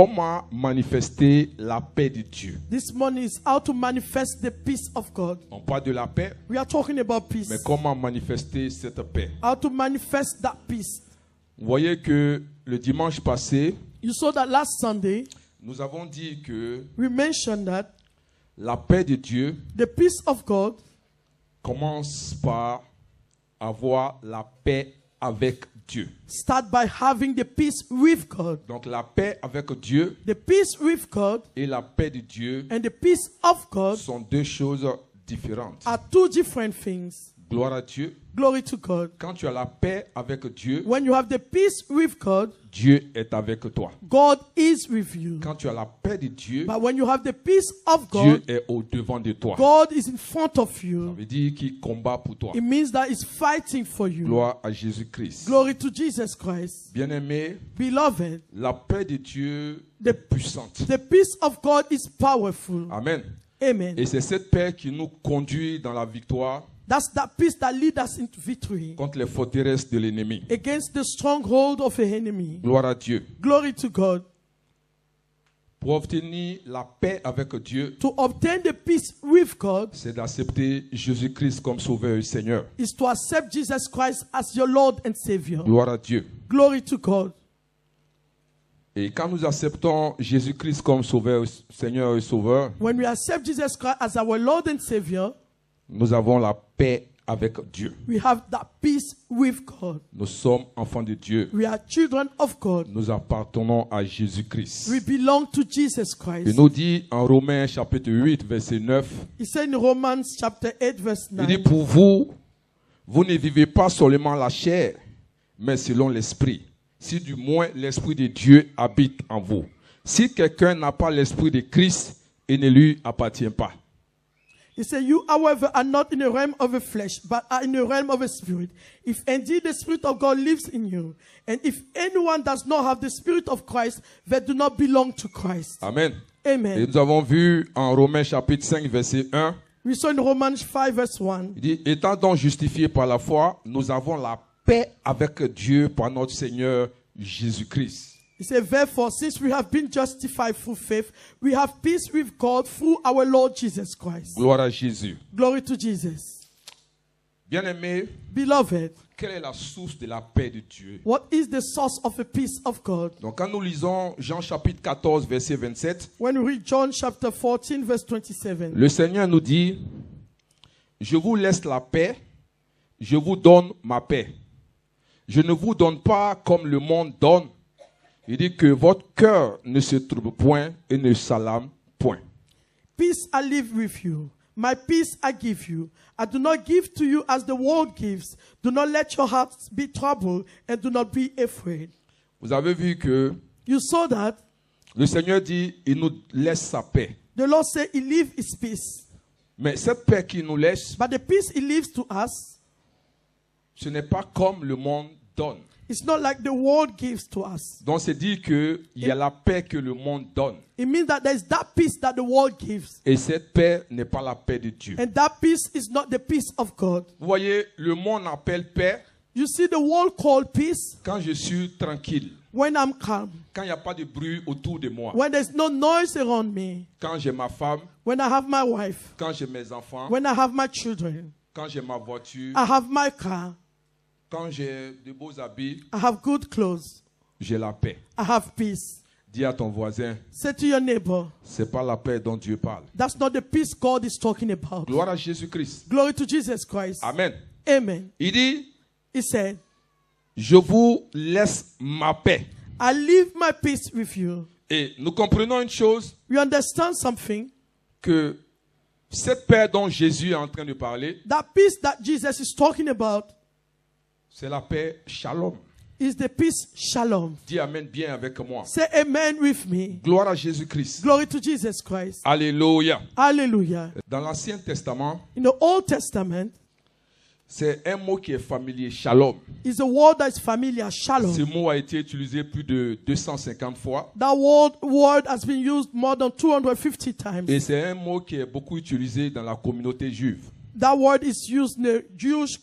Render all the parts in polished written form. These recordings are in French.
comment manifester la paix de Dieu. This morning is how to manifest the peace of God. On parle de la paix, We are talking about peace. mais comment manifester cette paix? How to manifest that peace. Vous voyez que le dimanche passé, You saw that last Sunday, nous avons dit que we mentioned that la paix de Dieu the peace of God commence par avoir la paix avec Dieu. start by having the peace with God. Donc la paix avec Dieu The peace with God et la paix de Dieu and the peace of God sont deux choses différentes. are two different things. Gloire à Dieu. Glory to God. Quand tu as la paix avec Dieu, When you have the peace with God, Dieu est avec toi. God is with you. Quand tu as la paix de Dieu, But when you have the peace of Dieu God, est au-devant de toi. God is in front of Ça you. veut dire qu'il combat pour toi. It means that He's fighting for you. Gloire à Jésus-Christ. Glory to Jesus Christ. Bien-aimé, Beloved, la paix de Dieu The- est puissante. the peace of God is powerful. Amen. Amen. Et c'est cette paix qui nous conduit dans la victoire That's that peace that leads us into victory contre les forteresses de l'ennemi. against the stronghold of the enemy. Gloire à Dieu. Glory to God. Pour obtenir la paix avec Dieu, To obtain the peace with God c'est d'accepter Jésus-Christ comme Sauveur et Seigneur. is to accept Jesus Christ as your Lord and Savior. Gloire à Dieu. Glory to God. Et quand nous acceptons Jésus-Christ comme Sauveur, Seigneur et Sauveur, When we accept Jesus Christ as our Lord and Savior, nous avons la paix avec Dieu. we have that peace with God. Nous sommes enfants de Dieu. We are children of God. Nous appartenons à Jésus-Christ. We belong to Jesus Il Christ. nous dit en Romains chapitre 8, verset 9, He said in Romans chapter 8 verse il dit 9, pour vous, vous ne vivez pas seulement la chair, mais selon l'esprit. Si du moins l'esprit de Dieu habite en vous. Si quelqu'un n'a pas l'esprit de Christ, il ne lui appartient pas. he said, you however are not in the realm of the flesh, but are in the realm of the spirit. If indeed the spirit of God lives in you, and if anyone does not have the spirit of Christ, they do not belong to Christ. Amen. Et Amen. nous avons vu en Romains chapitre 5, verset 1, We saw in Romans 5 verse 1. il dit, étant donc justifiés par la foi, nous avons la paix avec Dieu par notre Seigneur Jésus-Christ. He said, therefore, since we have been justified through faith, we have peace with God through our Lord Jesus Christ. Gloire à Jésus. Glory to Jesus. Bien-aimé, Beloved, quelle est la source de la paix de Dieu? what is the source of the peace of God? Donc quand nous lisons Jean chapitre 14, verset 27, When we read John chapter 14 verse 27, le Seigneur nous dit, je vous laisse la paix, je vous donne ma paix. Je ne vous donne pas comme le monde donne. Il dit que votre cœur ne se trouble point et ne s'alarme point. peace I live with you. My peace I give you. I do not give to you as the world gives. Do not let your hearts be troubled and do not be afraid. Vous avez vu que You saw that le Seigneur dit, il nous laisse sa paix. the Lord said he leaves his peace. Mais cette paix qu'il nous laisse, But the peace he leaves to us, ce n'est pas comme le monde donne. it's not like the world gives to us. Donc c'est dire qu'il y a la paix que le monde donne. It means that there's that peace that the world gives. Et cette paix n'est pas la paix de Dieu. And that peace is not the peace of God. Vous voyez, le monde appelle paix You see the world called peace quand je suis tranquille, when I'm calm, quand il n'y a pas de bruit autour de moi, when there's no noise around me, quand j'ai ma femme, when I have my wife, quand j'ai mes enfants, when I have my children, quand j'ai ma voiture, I have my car, quand j'ai de beaux habits, I have good clothes, j'ai la paix. I have peace. Dis à ton voisin, Say to your neighbor, c'est pas la paix dont Dieu parle. that's not the peace God is talking about. Gloire à Jésus-Christ. Glory to Jesus Christ. Amen. Amen. Il dit, He said, je vous laisse ma paix. I leave my peace with you. Et nous comprenons une chose, You understand something? que cette paix dont Jésus est en train de parler, That peace that Jesus is talking about c'est la paix shalom. is the peace shalom. Dis amen bien avec moi. Say amen with me. Gloire à Jésus-Christ. Glory to Jesus Christ. Alléluia. Hallelujah. Dans l'Ancien Testament, In the Old Testament, c'est un mot qui est familier, shalom. is a word that is familiar, shalom. Ce mot a été utilisé plus de 250 fois. That word has been used more than 250 times. Et c'est un mot qui est beaucoup utilisé dans la communauté juive. That word is used in the Jewish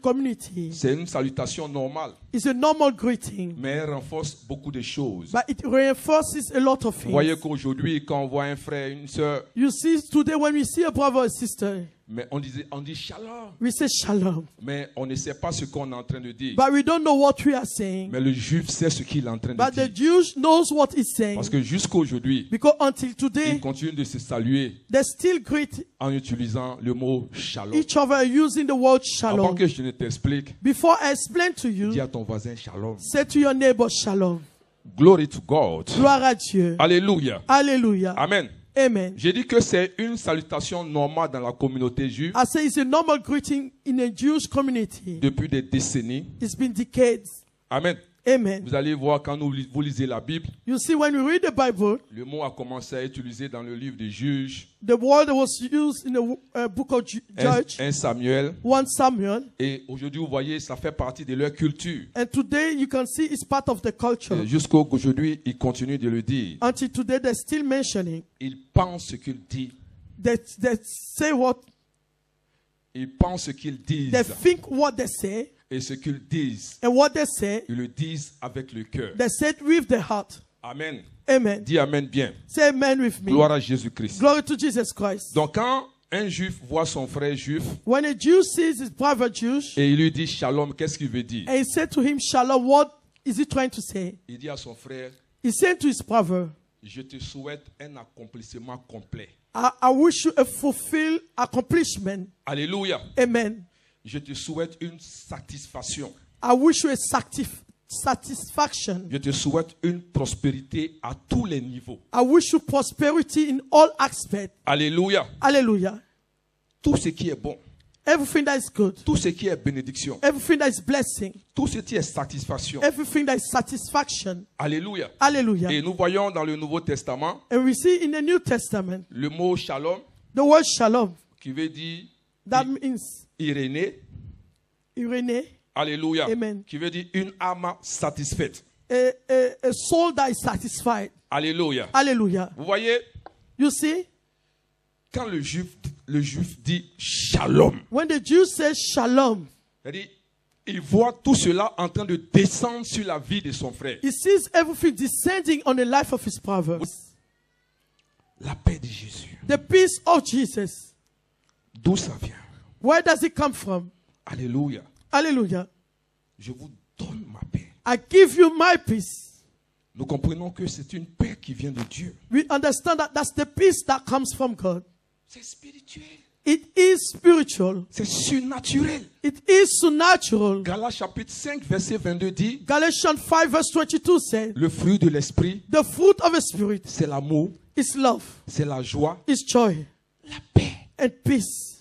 community. C'est une salutation normale. It's a normal greeting, mais elle renforce beaucoup de choses. but it reinforces a lot of Vous voyez things. qu'aujourd'hui, quand on voit un frère, une sœur, You see, today when we see a brother or sister, mais on dit shalom, we say shalom, mais on ne sait pas ce qu'on est en train de dire. but we don't know what we are saying. Mais le juif sait ce qu'il est en train But de the dire. Jews knows what he's saying, Parce que jusqu'aujourd'hui, because until ils today continuent de se saluer they still greet en utilisant le mot shalom. each other using the word Avant shalom. que je ne t'explique, Before I explain to dis you, à ton voisin shalom. say to your neighbor shalom. Glory to God. Gloire à Dieu. Alléluia. Hallelujah. Amen. Amen. J'ai dit que c'est une salutation normale dans la communauté juive I say it's a normal greeting in a Jewish community. depuis des décennies. It's been decades. Amen. Amen. Vous allez voir quand vous lisez la Bible, You see, when we read the Bible, le mot a commencé à être utilisé dans le livre des Juges, the word that was used in the book of Judges, 1 Samuel. 1 Samuel, Et aujourd'hui, vous voyez, ça fait partie de leur culture. and today you can see it's part of the culture. Et jusqu'aujourd'hui, ils continuent de le dire. Until today, they're still mentioning. Ils pensent ce qu'ils disent. They say what Ils pensent ce qu'ils disent. they think, what they say, Et ce qu'ils disent, and what they say, ils le disent avec le cœur. they say it with the heart. Amen. Amen. Dis Amen bien. Say amen with me. Gloire à Jésus-Christ. Glory to Jesus Christ. Donc quand un juif voit son frère juif When a Jew sees his brother Jewish, et il lui dit shalom, qu'est-ce qu'il veut dire? and he said to him, Shalom, what is he trying to say? Il dit à son frère, He said to his brother, je te souhaite un accomplissement complet. I wish you a fulfilled accomplishment. Alléluia. Amen. Je te souhaite une satisfaction. I wish you a satisfaction. Je te souhaite une prospérité à tous les niveaux. I wish you prosperity in all aspects. Alléluia. Hallelujah. Tout ce qui est bon, Everything that is good. tout ce qui est bénédiction, Everything that is blessing. tout ce qui est satisfaction. Everything that is satisfaction. Alléluia. Hallelujah. Et nous voyons dans le Nouveau Testament And we see in the New Testament, le mot shalom the word shalom, qui veut dire that means Irénée. Irene, Alléluia. Amen. Qui veut dire une âme satisfaite. a soul that is satisfied. Alléluia. Hallelujah. Vous voyez, You see, quand le juif dit shalom, when the Jew says shalom, c'est-à-dire, il voit tout cela en train de descendre sur la vie de son frère. he sees everything descending on the life of his brothers. La paix de Jésus. The peace of Jesus. D'où ça vient? Where does it come from? Alléluia. Hallelujah. Je vous donne ma paix. I give you my peace. Nous comprenons que c'est une paix qui vient de Dieu. We understand that that's the peace that comes from God. C'est spirituel. It is spiritual. C'est surnaturel. It is supernatural. Galates chapitre 5 verset 22 dit, Galatians 5 verse 22 says, le fruit de l'esprit, the fruit of the Spirit c'est l'amour, is love, c'est la joie, is joy, la paix. and peace.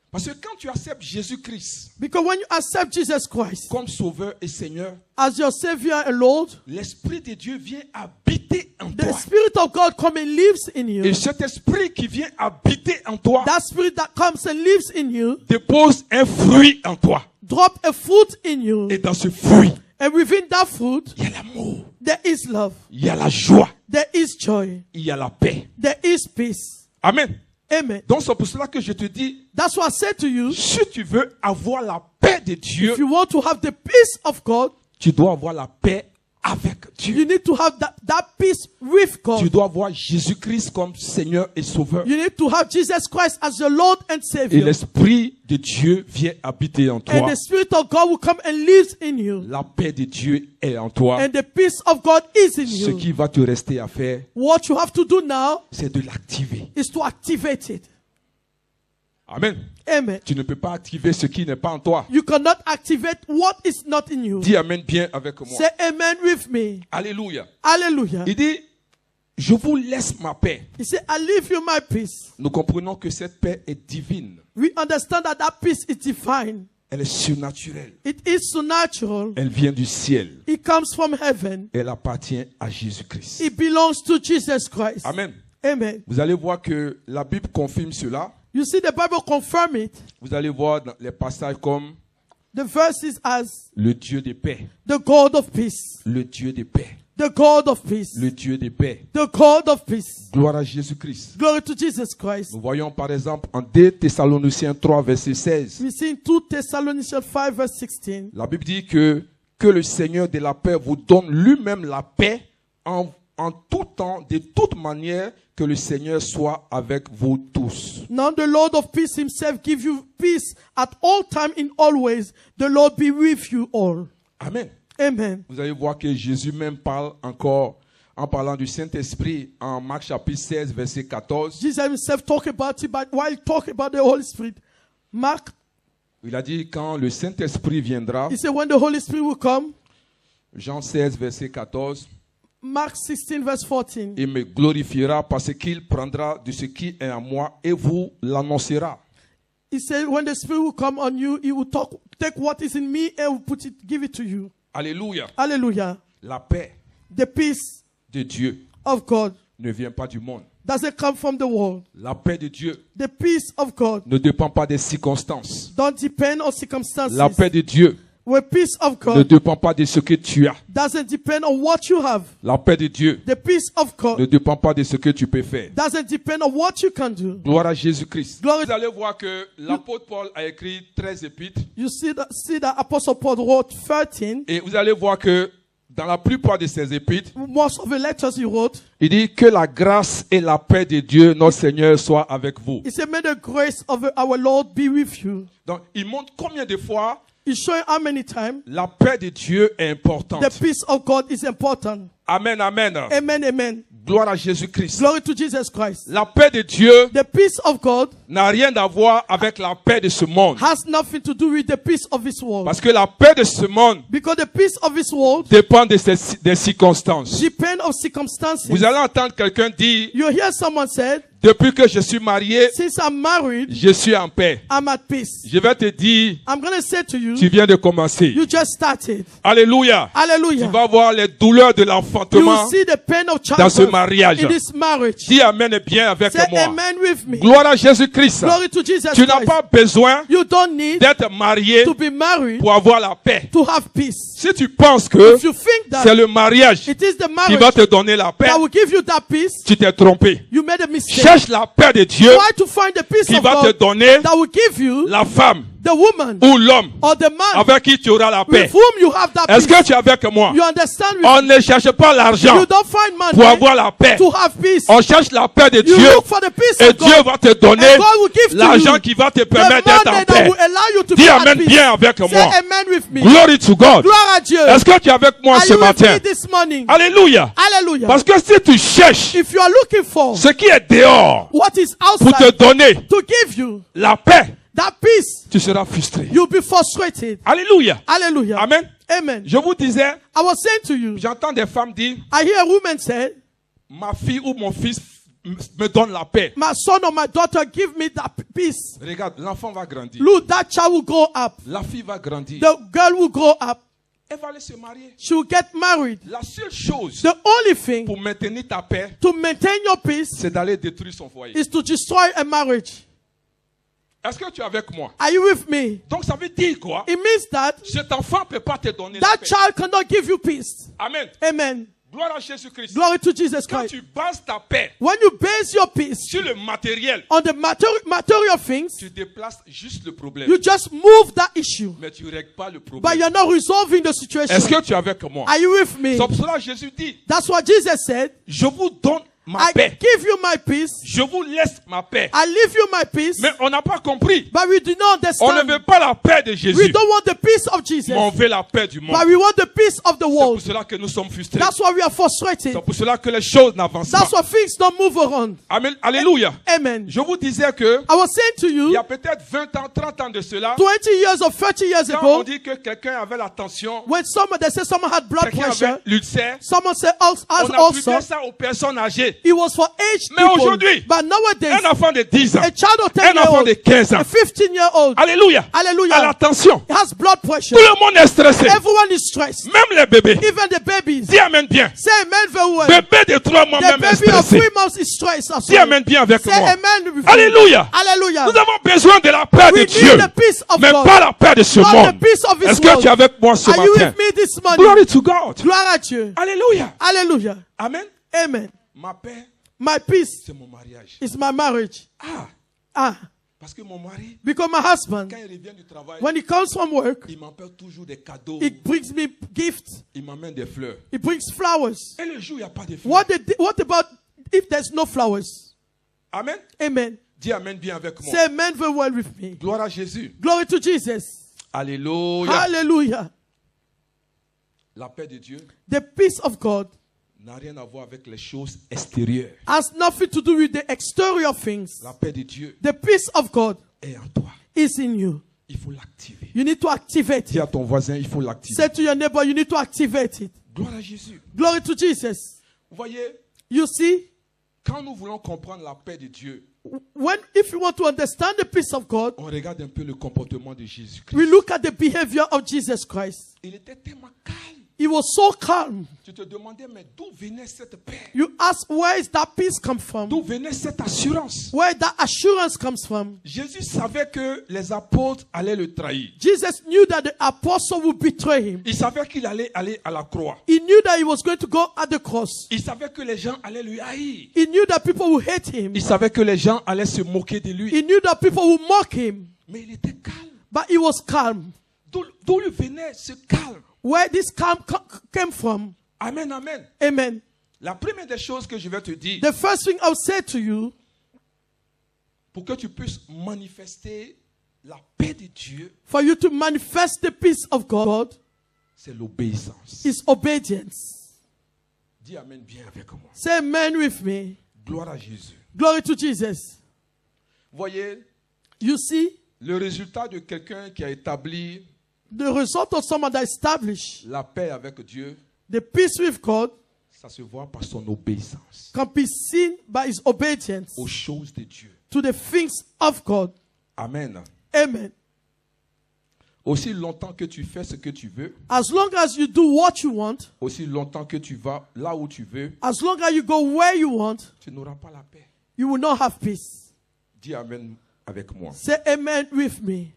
Parce que quand tu acceptes Jésus-Christ Because when you accept Jesus Christ comme sauveur et Seigneur, as your Savior and Lord, l'Esprit de Dieu vient habiter en the toi. Spirit of God comes and lives in Et you. cet esprit qui vient habiter en toi That Spirit that comes and lives in you, dépose un fruit en toi. drop a fruit in you. Et dans ce fruit, And within that fruit, il y a l'amour, there is love, il y a la joie, there is joy, il y a la paix. there is peace. Amen. Amen. Donc c'est pour cela que je te dis, That's why I said to you, si tu veux avoir la paix de Dieu, if you want to have the peace of God, tu dois avoir la paix avec Dieu. you need to have that peace with Tu God. dois avoir Jésus-Christ comme Seigneur et Sauveur. You need to have Jesus Christ as your Lord and Et Savior. l'Esprit de Dieu vient habiter en And toi. the Spirit of God will come and lives in you. La paix de Dieu est en toi. And the peace of God is in Ce you. qui va te rester à faire, What you have to do now c'est de l'activer. is to activate it. Amen. Amen. Tu ne peux pas activer ce qui n'est pas en toi. You cannot activate what is not in you. Dis Amen bien avec moi. Say amen with me. Alléluia. Hallelujah. Il dit, je vous laisse ma paix. He said, I leave you my peace. Nous comprenons que cette paix est divine. We understand that that peace is divine. Elle est surnaturelle. It is supernatural. Elle vient du ciel. It comes from heaven. Elle appartient à Jésus-Christ. It belongs to Jesus Christ. Amen. Amen. Vous allez voir que la Bible confirme cela. You see, the Bible confirm it. Vous allez voir dans les passages comme The verses as le Dieu de paix. the God of peace. Le Dieu de paix. The God of peace. le Dieu de paix. The God of peace. Gloire à Jésus-Christ. Glory to Jesus Christ. Nous voyons par exemple en 2 Thessaloniciens 3, verset 16. We see in 2 Thessalonians 5 verse 16. La Bible dit que le Seigneur de la paix vous donne lui-même la paix en tout temps, de toute manière, que le Seigneur soit avec vous tous. Now the Lord of peace himself give you peace at all time in all ways. The Lord be with you all. Amen. Amen. Vous allez voir que Jésus même parle encore en parlant du Saint-Esprit en Marc chapitre 16, verset 14. Jesus himself talk about it, but while talking about the Holy Spirit, Mark, Il a dit quand le Saint-Esprit viendra, he said when the Holy Spirit will come, Jean 16, verset 14, Mark 16 verse 14. il me glorifiera parce qu'il prendra de ce qui est à moi et vous l'annoncera. He said when the Spirit will come on you, he will take what is in me and will give it to you. Alléluia. Hallelujah. La paix The peace de Dieu of God ne vient pas du monde. doesn't come from the world. La paix de Dieu The peace of God ne dépend pas des circonstances. don't depend on circumstances. La paix de Dieu The peace of ne God dépend pas de ce que tu as. doesn't depend on what you have. La paix de Dieu The peace of ne God dépend pas de ce que tu peux faire. doesn't depend on what you can do. Gloire à Jésus-Christ. Glory- Vous allez voir que l'apôtre Paul a écrit 13 épîtres. You see that Apostle Paul wrote 13. Et vous allez voir que dans la plupart de ces épîtres, Most of the letters he wrote, il dit que la grâce et la paix de Dieu, notre Seigneur, soient avec vous. he said, may the grace of our Lord be with you. Donc, il montre combien de fois He's showing how many times la paix de Dieu est importante. the peace of God is important. Amen, amen. Amen, amen. Gloire à Jésus-Christ. Glory to Jesus Christ. La paix de Dieu The peace of God n'a rien à voir avec la paix de ce monde. has nothing to do with the peace of this world. Parce que la paix de ce monde Because the peace of this world dépend des circonstances. depends on circumstances. Vous allez entendre quelqu'un dire, You hear someone say, depuis que je suis marié, since I'm married, je suis en paix. I'm at peace. Je vais te dire, I'm going to say to you, tu viens de commencer. you just started. Alléluia. Tu Hallelujah. vas voir les douleurs de You l'enfantement will see the pain of dans ce childbirth mariage. in this marriage. Dis amen bien avec Say moi. amen with me. Gloire à Jésus-Christ. Glory to Jesus Tu n'as Christ. pas besoin You don't need d'être marié to be married pour avoir la paix. to have peace. Si tu penses que If you think c'est that le mariage it is the qui marriage va te donner la paix, that will give you that peace, tu t'es trompé. you made a mistake. Cherche la paix de Dieu Try to find the peace qui of va te God donner that will give you la femme the woman ou l'homme or the man avec qui tu auras la paix. with whom you have that Est-ce peace. que tu es avec moi? You understand me? On ne cherche pas l'argent You don't find money pour avoir la paix. to have peace. On cherche la paix de You Dieu look for the peace et of Dieu God. va te donner And God will give to l'argent you qui va te the permettre d'être en money paix. that will allow you to be Dis at amen peace. bien avec Say moi. amen with me. Glory to God. Gloire à Dieu. Est-ce que tu es avec moi Are ce you with matin? me this morning? Alléluia. Hallelujah. Parce que si tu cherches If you are looking for ce qui est dehors what is pour te outside donner to give you la paix, that peace, tu seras frustré. you'll be frustrated. Alléluia. Hallelujah. Amen. Amen. Je vous disais, I was saying to you, j'entends des femmes dire, I hear a woman say, ma fille ou mon fils me donne la paix. my son or my daughter give me that peace. Regarde, l'enfant va grandir. Look, that child will grow up. La fille va grandir. The girl will grow up. Elle va aller se marier. She will get married. La seule chose The only thing pour maintenir ta paix, to maintain your peace c'est d'aller détruire son foyer. is to destroy a marriage. Est-ce que tu es avec moi? Are you with me? Donc ça veut dire quoi? It means that Cet enfant ne peut pas te donner la that paix. child cannot give you peace. Amen. Amen. Gloire à Jésus-Christ. Glory to Jesus Quand Christ. tu bases ta paix When you base your peace sur le matériel, on the material things, tu déplaces juste le problème. you just move that issue. Mais tu ne règles pas le But problème. you're not resolving the Est-ce situation. que tu es avec moi? Are you with me? C'est pour cela que Jésus dit, That's what Jesus said. je vous donne ma I paix. give you my peace. Je vous laisse ma paix. I leave you my peace. Mais on n'a pas compris. But we do not On ne understand. veut pas la paix de We Jésus. don't want the peace of Jesus. Mais on veut la paix du monde. But we want the peace of the C'est pour world. cela que nous sommes frustrés. That's why we are frustrated. C'est pour cela que les choses n'avancent pas. That's why things don't move around. Amen. Alléluia. Amen. Je vous disais que I was saying to il y you, a peut-être 20 ans, 30 ans de cela, 20 years or 30 years quand on ago, dit que quelqu'un avait la tension, when they said someone had blood quelqu'un pressure, avait l'ulcère, someone said has on attribuait ulcer, ça aux personnes âgées. It was for aged Mais people. aujourd'hui, But nowadays, un enfant de 10 ans, a child of 10 un years enfant old, de 15 ans. a 15-year-old, Alléluia. Hallelujah. À l'attention. has blood pressure. Tout le monde est stressé. Everyone is stressed. Même les bébés. Even the babies. Dis amen bien. Say amen very well. Bébé de 3 mois The même est baby of stressé. 3 months is stressed as Dis well. amen bien avec Say moi. amen with me. Alléluia. Hallelujah. Nous avons besoin de la paix We de need Dieu. the peace of Mais God. pas la paix de ce Not monde. the peace of this Est-ce que world. tu es avec moi ce Are you matin? with me this morning? Glory to God. Gloire à Dieu. Alléluia. Hallelujah. Amen. Amen. Ma paix, My peace c'est mon mariage. is my marriage. Ah, Ah, parce que mon mari, because my husband, quand il revient du travail, when he comes from work, il m'appelle toujours des cadeaux. he brings me gifts. Il m'amène des fleurs. He brings flowers. Et le jour, il n'y a pas de fleurs. What about if there's no flowers? Amen. Amen. Dis amen bien avec moi. Say amen very well with me. Gloire à Jésus. Glory to Jesus. Alléluia. Hallelujah. La paix de Dieu The peace of God n'a rien à voir avec les choses extérieures. has nothing to do with the exterior things. La paix de Dieu The peace of God est en toi. is in you. Il faut l'activer. You need to activate Dis it. à ton voisin, il faut l'activer. Say to your neighbor, you need to activate it. Gloire à Jésus. Glory to Jesus. Vous voyez, You see, quand nous voulons comprendre la paix de Dieu, if you want to understand the peace of God, on regarde un peu le comportement de Jésus-Christ. we look at the behavior of Jesus Christ. Il était tellement calme. He was so calm. Tu te demandais, mais d'où venait cette paix? You ask, where is that peace come from? D'où venait cette assurance? Where that assurance comes from? Jésus savait que les apôtres allaient le trahir. Jesus knew that the apostle would betray him. Il savait qu'il allait aller à la croix. He knew that he was going to go at the cross. Il savait que les gens allaient lui haïr. He knew that people would hate him. Il savait que les gens allaient se moquer de lui. He knew that people would mock him. Mais il était calme. But he was calm. D'où lui venait ce calme? Where this calm came from? Amen, amen. Amen. La première des choses que je vais te dire, The first thing I'll say to you, pour que tu puisses manifester la paix de Dieu, for you to manifest the peace of God, c'est l'obéissance. is obedience. Dis amen bien avec moi. Say amen with me. Gloire à Jésus. Glory to Jesus. Voyez, You see, le résultat de quelqu'un qui a établi the result of someone that established la paix avec Dieu, the peace with God ça se voit par son obéissance can be seen by his obedience aux choses de Dieu. to the things of God. Amen. Amen. Aussi longtemps que tu fais ce que tu veux, As long as you do what you want, aussi longtemps que tu vas là où tu veux, as long as you go where you want, tu n'auras pas la paix. you will not have peace. Dis amen avec moi. Say amen with me.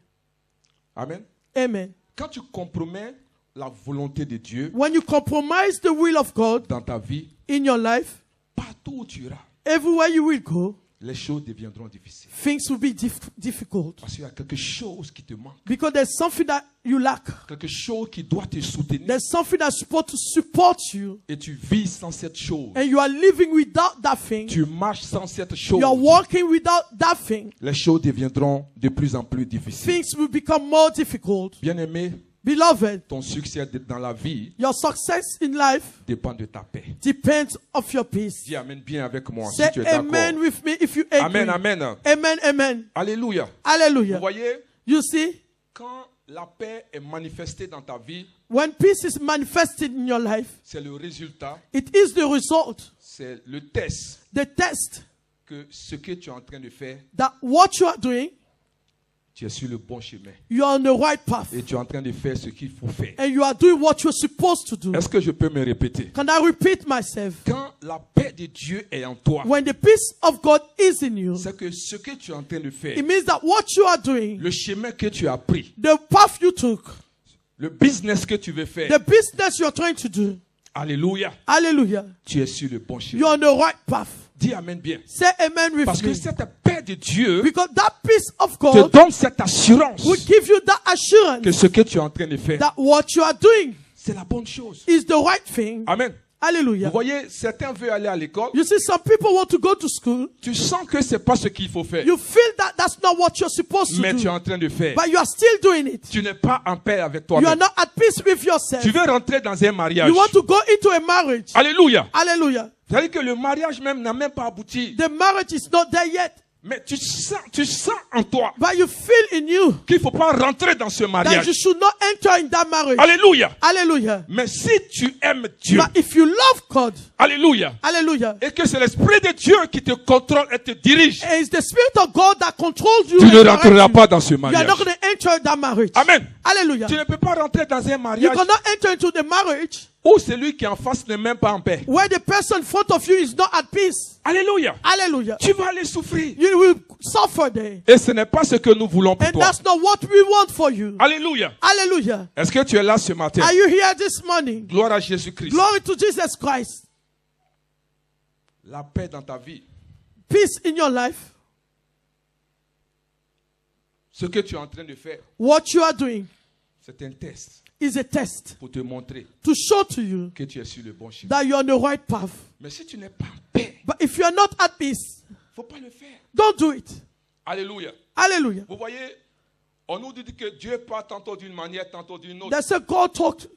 Amen. Amen. Quand tu compromets la volonté de Dieu When you compromise the will of God dans ta vie, in your life, partout où tu iras, everywhere you will go, les choses deviendront difficiles. things will be difficult. Parce qu'il y a quelque chose qui te manque. Because there's something that you lack. Quelque chose qui doit te soutenir. There's something that's supposed to support you. Et tu vis sans cette chose. And you are living without that thing. Tu marches sans cette chose. You are walking without that thing. Les choses deviendront de plus en plus difficiles. Things will become more difficult. Bien-aimé, Beloved, ton succès dans la vie your success in life dépend de ta paix. depends of your peace. Dis amen bien avec moi Say si tu es d'accord. amen with me if you agree. Amen, amen. Amen, amen. Alléluia. Vous Hallelujah. voyez, You see, quand la paix est manifestée dans ta vie, when peace is manifested in your life, c'est le résultat, it is the result, c'est le test the test que ce que tu es en train de faire, that what you are doing, tu es sur le bon chemin. you are on the right path. Et tu es en train de faire ce qu'il faut faire. And you are doing what you're supposed to do. Est-ce que je peux me répéter? Can I repeat myself? Quand la paix de Dieu est en toi, When the peace of God is in you, c'est que ce que tu es en train de faire, it means that what you are doing, le chemin que tu as pris, the path you took, le business que tu veux faire, the business you're trying to do, alléluia, hallelujah, tu es sur le bon chemin. you're on the right path. Dis amen bien. Say amen with Parce que me. cette paix de Dieu Because that peace of te God donne cette assurance will give you that assurance que ce que tu es en train de faire, that what you are doing c'est la bonne chose. is the right thing. Amen. Vous Hallelujah. voyez, certains veulent aller à l'école. You see, some people want to go to school. Tu sens que c'est pas ce qu'il faut faire, You feel that that's not what you're supposed to mais tu es do. en train de faire. But you are still doing it. Tu n'es pas en paix avec You are toi-même. not at peace with yourself. Tu veux rentrer dans un mariage. You want to go into a marriage. Alléluia. Hallelujah. C'est-à-dire que le mariage même n'a même pas abouti. The marriage is not there yet. Mais tu sens en toi But you feel in you qu'il ne faut pas rentrer dans ce that mariage. you should not enter in that marriage. Alléluia. Hallelujah. Mais si tu aimes Dieu, But if you love God, alléluia, hallelujah, et que c'est l'Esprit de Dieu qui te contrôle et te dirige, and it's the Spirit of God that controls you, tu ne and directs rentreras you, pas dans ce you are mariage. not going to enter that marriage. Amen. Hallelujah. Tu ne peux pas rentrer dans un You mariage cannot enter into the marriage où celui qui est en face n'est même pas en paix. where the person in front of you is not at peace. Alléluia. Hallelujah. Tu vas aller souffrir. You will suffer there. Et ce n'est pas ce que nous voulons pour And toi. that's not what we want for you. Alléluia. Hallelujah. Est-ce que tu es là ce matin? Are you here this morning? Gloire à Jésus-Christ. Glory to Jesus Christ. La paix dans ta vie. Peace in your life. Ce que tu es en train de faire, What you are doing c'est un test is a test pour te montrer to show to you que tu es sur le bon chemin. that you're on the right path. Mais si tu n'es pas en paix, But if you are not at peace, il ne faut pas le faire. don't do it. Alléluia. Hallelujah. Vous voyez, on nous dit que Dieu parle tantôt d'une manière, tantôt d'une autre. They say God talked.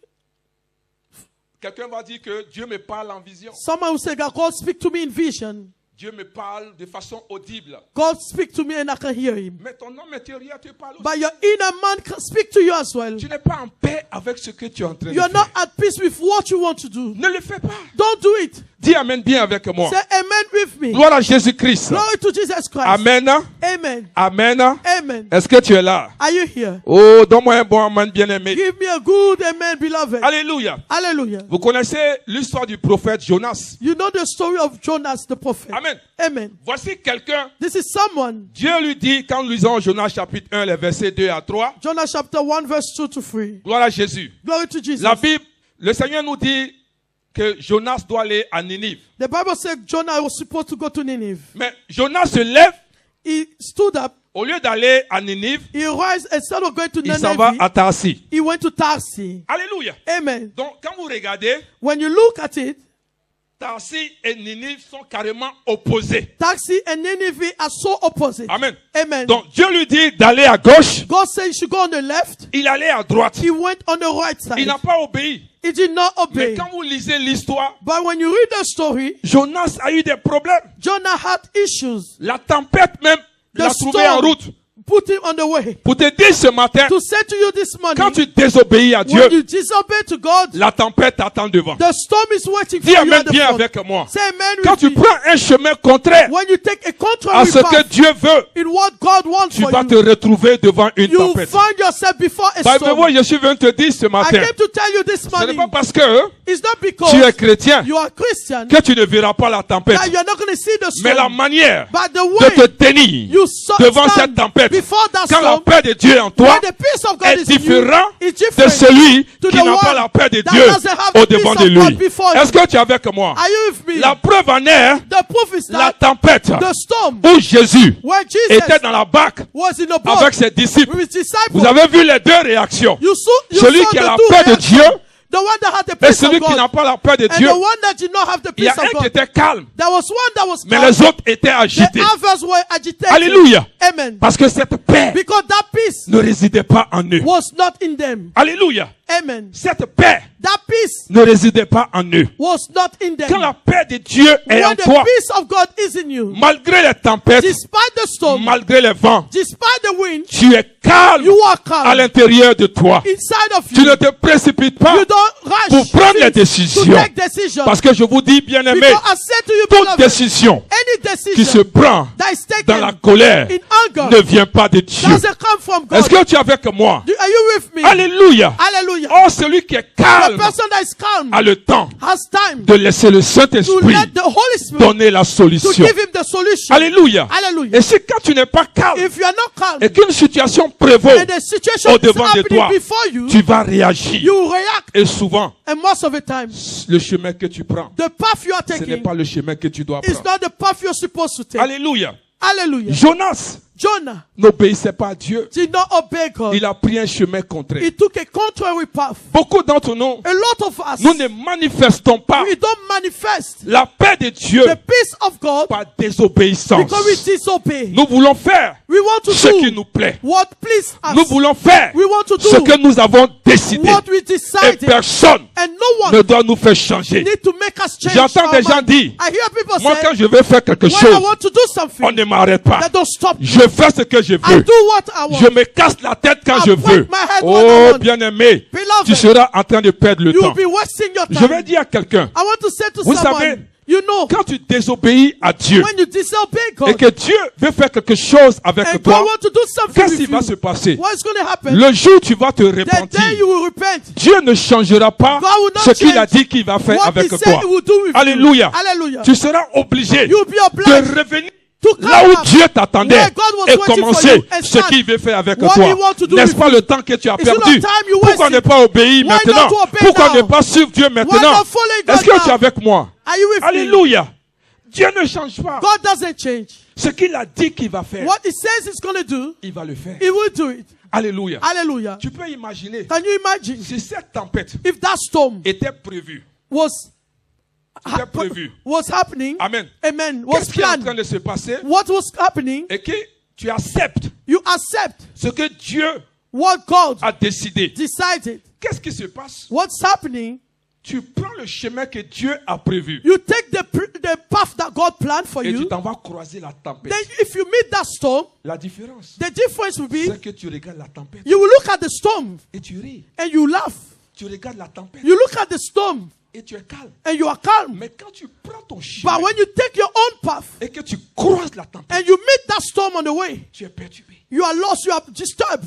Quelqu'un va dire que Dieu me parle en vision. Someone will say that God speak to me in vision. Dieu me parle de façon audible. God speak to me and I can hear him. Mais ton homme intérieur te parle aussi. But your inner man can speak to you as well. Tu n'es pas en paix avec ce que tu es en train de You're faire. not at peace with what you want to do. Ne le fais pas. Don't do it. Dis Amen bien avec moi. Say amen with me. Gloire à Jésus-Christ. Glory to Jesus Christ. Amen. Amen. Amen. Amen. Est-ce que tu es là? Are you here? Oh, donne-moi un bon amen bien-aimé. Give me a good amen, beloved. Alléluia. Hallelujah. Vous connaissez l'histoire du prophète Jonas. You know the story of Jonas the prophet. Amen. Amen. Voici quelqu'un. This is someone. Dieu lui dit, quand nous lisons Jonas chapitre 1, les versets 2 à 3. Jonas chapter 1 verse 2 to 3. Gloire à Jésus. Glory to Jesus. La Bible, le Seigneur nous dit que Jonas doit aller à Ninive. The Bible said Jonah was supposed to go to Nineveh. Mais Jonas se lève, He stood up. au lieu d'aller à Ninive, He arose instead of going to il s'en va Nineveh. à Tarsis. He went to Tarsus. Alléluia. Amen. Donc, quand vous regardez, When you look at it, Tarsis et Ninive sont carrément opposés. Tarsus and Nineveh are so opposite. Amen. Amen. Donc, Dieu lui dit d'aller à gauche, God said you should go on the left. il allait à droite. He went on the right Il side. n'a pas obéi. He did not Mais obey. quand vous lisez l'histoire, But when you read the story, Jonas a eu des problèmes. Jonah had issues. La tempête même l'a The trouvé en storm route. put him on the way. Pour te dire ce matin, To say to you this morning, quand tu désobéis à Dieu, when you disobey to God, la tempête t'attend devant. the storm is waiting for Dis you Amen at the bien front. avec moi. Say amen Quand with tu me. prends un chemin contraire When you take a à contrary ce que path Dieu veut, in what God wants tu for vas te you, retrouver devant une you tempête. find yourself before a By the storm. way, je suis venu te dire ce I matin, came to tell you this ce n'est morning, pas parce que it's not because tu es chrétien you are Christian que tu ne verras pas la tempête, that you're not going to see the mais la storm. manière But the de te way tenir you devant stand cette tempête, before that quand la storm, paix de Dieu est en toi, when the peace of God est is in you, différent is de different celui to qui the n'a pas one la paix de that Dieu doesn't have the au-devant peace de of God lui. before Est-ce que tu es avec moi? Are you with me? La preuve en est The proof is la that tempête the storm où Jésus where Jesus était dans la barque was in the boat avec ses disciples. with his disciples. Vous avez vu les deux réactions. You Celui saw qui a the la two paix de reactions. Dieu The one that had the et peace celui of qui n'a God pas la paix de and Dieu. the one that did not have the Il y peace a of un qui God. était calme, There was one that was mais calm. les autres étaient The agités. others were agitated. Alléluia. Amen. Parce que cette paix Because that peace ne résidait pas en eux. was not in them. Alléluia. Amen. Cette paix That peace ne résidait pas en eux. was not in Quand them. la paix de Dieu est en When the toi, peace of God is in you, malgré les tempêtes, despite the storm, malgré les vents, despite the wind, tu es calme you are à calm l'intérieur de toi. inside of Tu ne you. te précipites pas You don't rush pour prendre les to décisions. take decisions. Parce que je vous dis, bien aimé, Because I said to you, toute beloved, décision any qui se decision prend that is dans la taken colère in ne anger vient pas de Dieu. doesn't come from God. Est-ce que tu es avec moi? Are you with me? Alléluia. Hallelujah. Oh, celui qui est The calme person that is calm a le temps has time de laisser le to Saint-Esprit let the Holy Spirit donner la to solution. give him the solution. Alléluia. Hallelujah. Et si quand tu n'es pas calme If you are not calm et qu'une situation prévaut and the situation is au-devant de happening toi, before you, tu vas réagir. you react. Et souvent, And most of the time, le chemin que tu prends, the path you are ce n'est taking pas le chemin que tu dois is prendre. not the path you're supposed to take. Alléluia. Hallelujah. Jonas Jonah n'obéissait pas à Dieu. did not obey God. Il a pris un chemin contraire. He took a contrary path. Beaucoup d'entre nous, A lot of us, nous ne manifestons pas we don't manifest la paix de Dieu the peace of God par désobéissance. because we disobey. Nous voulons faire We want to ce qui do nous plaît. what please us. Nous voulons faire We want to ce que do nous avons décidé. what we Et decided. personne And no ne one doit nous faire changer. need to make us change. J'entends our des gens mind. dire, I hear people moi say, quand je veux faire quelque when I chose, want to do something, on ne m'arrête pas. they don't stop me. Je fais ce que je I veux. do what I want. Je me casse la tête quand I je point veux. my head when I Oh, want. bien-aimé, Beloved, tu seras en train de perdre le you will temps. be wasting your Je time. vais dire à quelqu'un, I want to say to vous someone, savez, you know, quand tu désobéis à Dieu when you disobey et God, que Dieu veut faire quelque chose avec and God toi, want to do something qu'est-ce with qui va you, se passer? what is going to happen? Le jour où tu vas te The day repentir, you will repent. Dieu ne changera pas God will not ce qu'il a change dit qu'il va faire What avec he said toi. he will do with Alléluia. you. Hallelujah. Tu seras obligé You will be de obliged revenir to come là où back Dieu t'attendait where God was et waiting for commencer you and ce start qu'il veut faire avec what toi. he want to do N'est-ce with pas le temps que tu as It's not perdu? time you Pourquoi wasted. ne pas obéir Why maintenant? not to obey Pourquoi now? ne pas suivre Dieu Why maintenant? not following God Est-ce que tu es now? avec moi? Are you with me? Alléluia. Dieu ne change pas. God doesn't change. Ce qu'il a dit qu'il va faire, What he says he's going to do, il va le faire. he will do it. Alléluia. Hallelujah. Tu peux imaginer Can you imagine si cette tempête if that storm était prévue, was était prévue. was happening? Amen. Amen. Was Qu'est-ce qui est en train planned. de se passer? What was happening? Et que tu acceptes You accept ce que Dieu what God a décidé. decided. Qu'est-ce qui se passe? What's happening? Tu prends le chemin que Dieu a prévu You take the path that God planned for et tu you. t'en vas croiser la tempête. Then if you meet that storm, La différence, the difference will be c'est que tu regardes la tempête you will look at the storm et tu ris. and you laugh. Tu regardes la tempête You look at the storm et tu es calme. and you are calm. Mais quand tu prends ton chemin But when you take your own path et que tu croises la tempête, and you meet that storm on the way, tu es perturbé. you are lost, you are disturbed.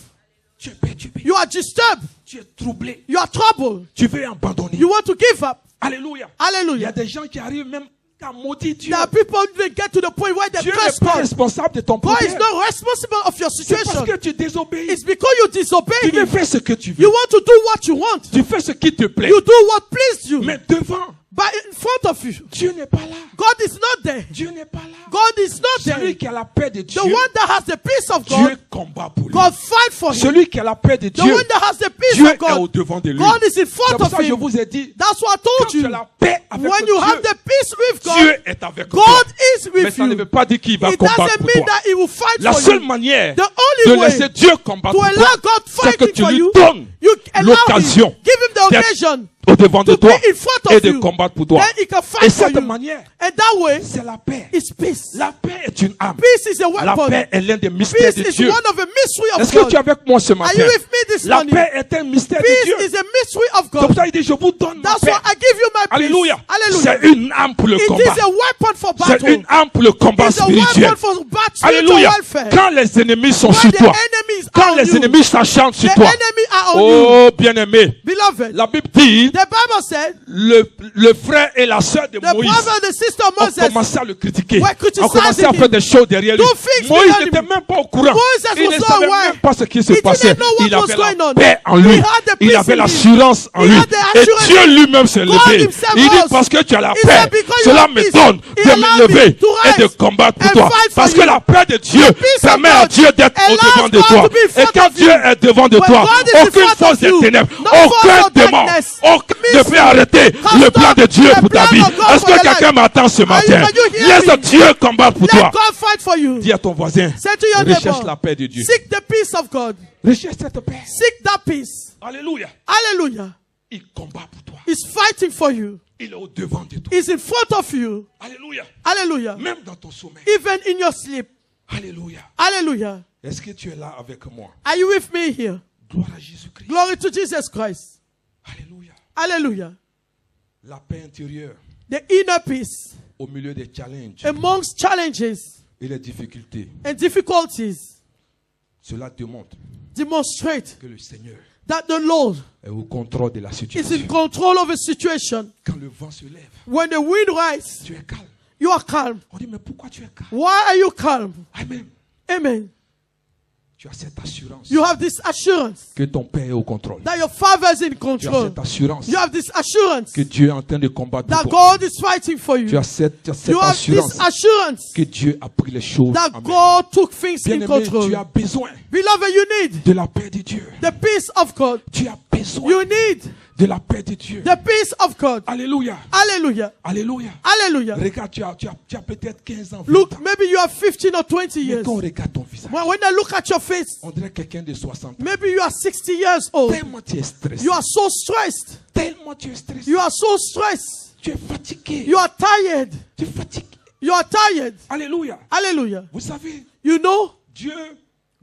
Tu es perturbé. You are disturbed. Tu es troublé. You are troubled. Tu veux abandonner. You want to give up. Alléluia. Il y a Hallelujah. des gens qui arrivent même à maudire Dieu. There are people who get to the point where they Dieu curse n'est pas God. responsable de ton God is problème. not responsible of your C'est parce situation. que tu désobéis. It's because you disobey Tu veux Him. faire ce que tu veux. You want to do what you want. Tu fais ce qui te plaît. You do what pleased you. Mais devant, But in front of you, Dieu n'est pas là. God is not there. Dieu n'est pas là. God is not there. Celui qui a la paix de Dieu, The one that has the peace of Dieu God, combat pour lui. God fight for him. Celui qui a la paix de The Dieu, one that has the peace Dieu of est au God, devant de lui. God is in C'est front pour of ça que je him. vous ai dit, That's what I quand told tu as you. la paix avec When you have Dieu, the peace with Dieu God, est avec toi. God is Mais with ça ne you. veut pas dire qu'il va It combattre doesn't pour mean toi. that He will fight La for seule you. manière The de only way laisser Dieu combattre to pour allow toi, God c'est que fighting tu for lui you, donnes you allow Him, l'occasion give Him the d'être occasion au devant de to toi be in front et of de you. combattre pour toi. Then He can Et fight for cette you. manière, And that way c'est la paix. is peace. La paix est une âme. Peace is a La weapon. paix est l'un des mystères Peace de is Dieu. one of the mystery of Est-ce que God. tu es avec moi ce Are matin? you with me this La morning? paix est un mystère de Peace Dieu. is a mystery of C'est pour God. ça qu'il dit, je vous donne ma That's paix. why I give you my peace. Alléluia. Hallelujah. C'est une âme pour le It combat. is a weapon for C'est battle. une âme pour le combat It's a spirituel. weapon for spiritual Alléluia. welfare. Quand les ennemis sont When sur the toi, enemies are quand on les you, ennemis s'acharnent sur the toi, enemy are on you. oh bien-aimé, Beloved, la Bible dit, the Bible said le frère et la sœur de the Moïse brother and the sister of ont Moses, commencé à le critiquer, were criticizing ont commencé à faire him. des choses derrière lui. Do things Moïse behind n'était him. même pas au courant. Moses Il ne was not savait aware. même pas ce qui se He passait. didn't know what Il was avait going la on. paix en He lui. had the Il peace avait in him. l'assurance en He lui. had the Et assurance. Dieu lui-même s'est God levé. himself Il dit rose. parce que tu as la He paix, said, because you cela have me peace, donne he de allowed me lever me to et de rise combattre pour and toi. fight for Parce que you. la paix de Dieu The peace of permet à God Dieu d'être au allows devant de God toi. to be in Et front quand of Dieu you. est devant de When toi, God is in aucune front force of des you, ténèbres, no aucun force of démon, darkness, aucun ne mystery, peut arrêter can le plan stop de Dieu the pour ta plan vie. of God Est-ce for que your quelqu'un life. m'attend ce matin? Can you hear Laisse me? Dieu combattre pour Let toi. God fight for you. Dis à ton voisin, Say to your recherche neighbor, la paix de Dieu. seek the peace of God. Recherche cette paix. Seek that peace. Alléluia. Hallelujah. Il combat pour toi. He's fighting for you. Il est au devant de toi. He's in front of you. Alléluia. Hallelujah. Même dans ton sommeil. Even in your sleep. Alléluia. Hallelujah. Est-ce que tu es là avec moi? Are you with me here? Gloire à Jésus-Christ. Glory to Jesus Christ. Alléluia. Hallelujah. La paix intérieure The inner peace au milieu des challenges amongst challenges et les difficultés. and difficulties Cela démontre demonstrate que le Seigneur that the Lord est au contrôle de la is in situation. control of a situation. Quand le vent se lève, When the wind rises, tu es calme. you are calm. On dit, mais pourquoi tu es calme? Why are you calm? Amen. Amen. Tu as cette assurance You have this assurance que ton Père est au contrôle. that your Father is in Tu as control. cette assurance You have this assurance que Dieu est en train de combattre that pour toi. God is fighting for Tu you. as cette You have assurance this assurance que Dieu a pris les choses. that Amen. God took things in Bien-aimé, control. tu as besoin Beloved, you need de la paix de Dieu. the peace of God. Tu as besoin You need de la paix de Dieu. the peace of God. Alléluia. Hallelujah. Alléluia. Hallelujah. Regarde, tu as peut-être 15 ans, 20 Look, ans. maybe you are 15 or 20 Mais years. quand on regarde ton visage, When I look at your face, on dirait quelqu'un de 60 ans. maybe you are 60 years old. Tellement tu es stressé. You are so stressed. Tellement tu es stressé. You are so stressed. Tu es fatigué. You are tired. Tu es fatigué. You are tired. Alléluia. Hallelujah. Vous savez, You know, Dieu,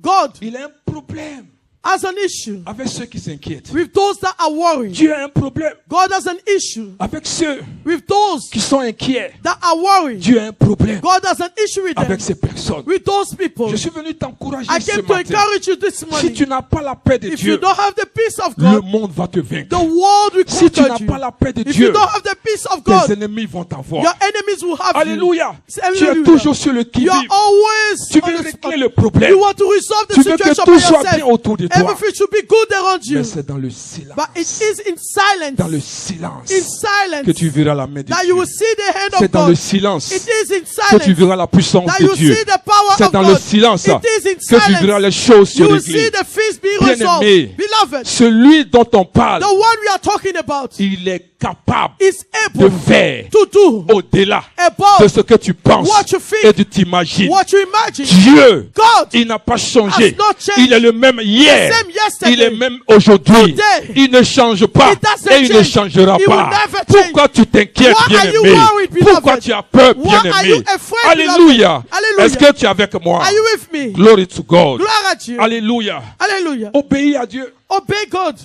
God il a un problème has an issue avec ceux qui s'inquiètent. with those that are worried. Dieu a un problème God has an issue avec ceux with those qui sont inquiets. that are worried. Dieu a un problème God has an issue with them, avec ces personnes. with those people. Je suis venu t'encourager I ce came to matin. encourage you this Si morning. tu n'as pas la paix de If you Dieu, don't have the peace of le God, monde va te vaincre. the world will Si tu n'as conquer pas you. la paix de If you Dieu, don't have the peace of tes God, ennemis vont t'avoir. your enemies will have you. Alléluia. Say Tu es hallelujah. toujours sur le You qui-vive. are always Tu on veux the régler spot. le problème. You want to resolve the Tu veux que situation tout by soit bien yourself. autour de toi. Everything should be good around you. Mais c'est dans le silence, But it is in silence, dans le silence in silence, que tu verras la main de that you Dieu. will see the hand C'est of dans le God. silence It is in que tu silence verras la puissance that de you Dieu. see the power C'est of dans le God. silence It is in que tu verras silence les choses you se will see régler. the feast be Bien-aimé, resolved. Beloved, celui dont on parle, the one we are talking about il est capable is de able faire to do au-delà de above ce que tu penses what you think, et de t'imaginer. what you imagine. Dieu, God il n'a pas changé. has not changed. Il est le même hier. Same yesterday. Il est même aujourd'hui. Today. Il ne change pas It doesn't et il ne change. changera He will pas. never change. Pourquoi tu t'inquiètes, Why are you bien-aimé? worried, beloved? Pourquoi tu as peur, Why are bien-aimé? you afraid, Alléluia. beloved? Hallelujah. Est-ce que tu es avec moi? Are you with me? Glory to God. Gloire à Dieu. Alléluia. Hallelujah. Obéis à Dieu. Obey God.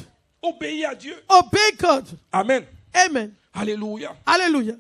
Obéis à Dieu. Obey God. Amen. Amen. Alléluia. Hallelujah.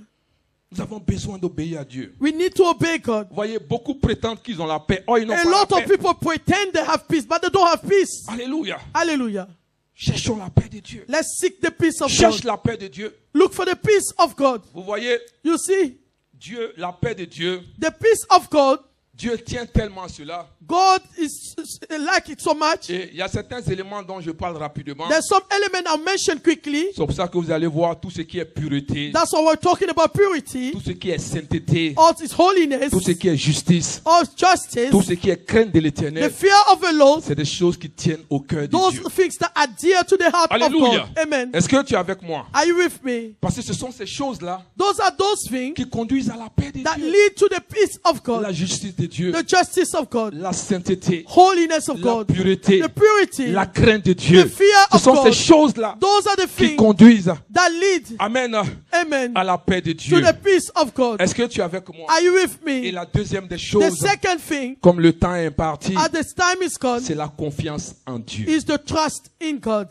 Nous avons besoin d'obéir à Dieu. We need to obey God. Vous voyez, beaucoup prétendent qu'ils ont la paix. Oh, ils n'ont A pas la lot of paix. people pretend they have peace, but they don't have peace. Alléluia. Hallelujah. Cherchons la paix de Dieu. Let's seek the peace of Cherche God. la paix de Dieu. Look for the peace of God. Vous voyez, You see, Dieu, la paix de Dieu, the peace of God, Dieu tient tellement à cela. God is like it so much. Et il y a certains éléments dont je parle rapidement. There's some element I'll mention quickly. C'est pour ça que vous allez voir tout ce qui est pureté, That's why we're talking about purity, tout ce qui est sainteté, all its holiness, tout ce qui est justice, all justice, tout ce qui est crainte de the l'éternel. fear of the Lord, C'est des choses qui tiennent au cœur de those Dieu. things that are dear to the heart of Alléluia. God. Amen. Est-ce que tu es avec moi? Are you with me? Parce que ce sont ces choses-là Those are those things qui conduisent à la paix de that Dieu. lead to the peace of La God, justice de Dieu, the justice of God, la sainteté, holiness of la God, pureté, the purity, la crainte de Dieu. the fear Ce of sont ces God. choses-là Those are the qui things conduisent, that lead, amen, amen, à la paix de to Dieu. the peace of God. Est-ce que tu es avec moi? Are you with Et me? la deuxième des The choses, second thing, comme le temps est imparti, as this time is gone, c'est la confiance en Dieu. is the trust in God.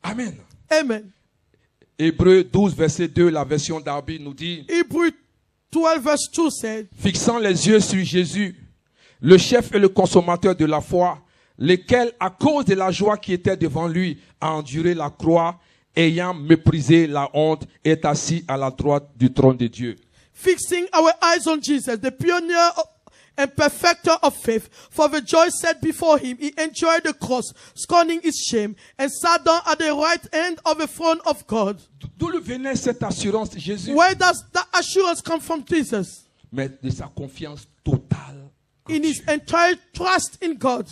Amen. Amen. Hébreux 12, verset 2, la version d'Arby nous dit, Hebrew 12 verse 2 said, fixant les yeux sur Jésus, le chef et le consommateur de la foi, lequel, à cause de la joie qui était devant lui, a enduré la croix, ayant méprisé la honte, est assis à la droite du trône de Dieu. fixing our eyes on Jesus, the pioneer and perfecter of faith, for the joy set before him, he endured the cross, scorning its shame, and sat down at the right hand of the throne of God. D'où venait cette assurance de Jésus? Where does that assurance come from Jesus? Mais de sa confiance totale en In his Dieu. entire trust in God.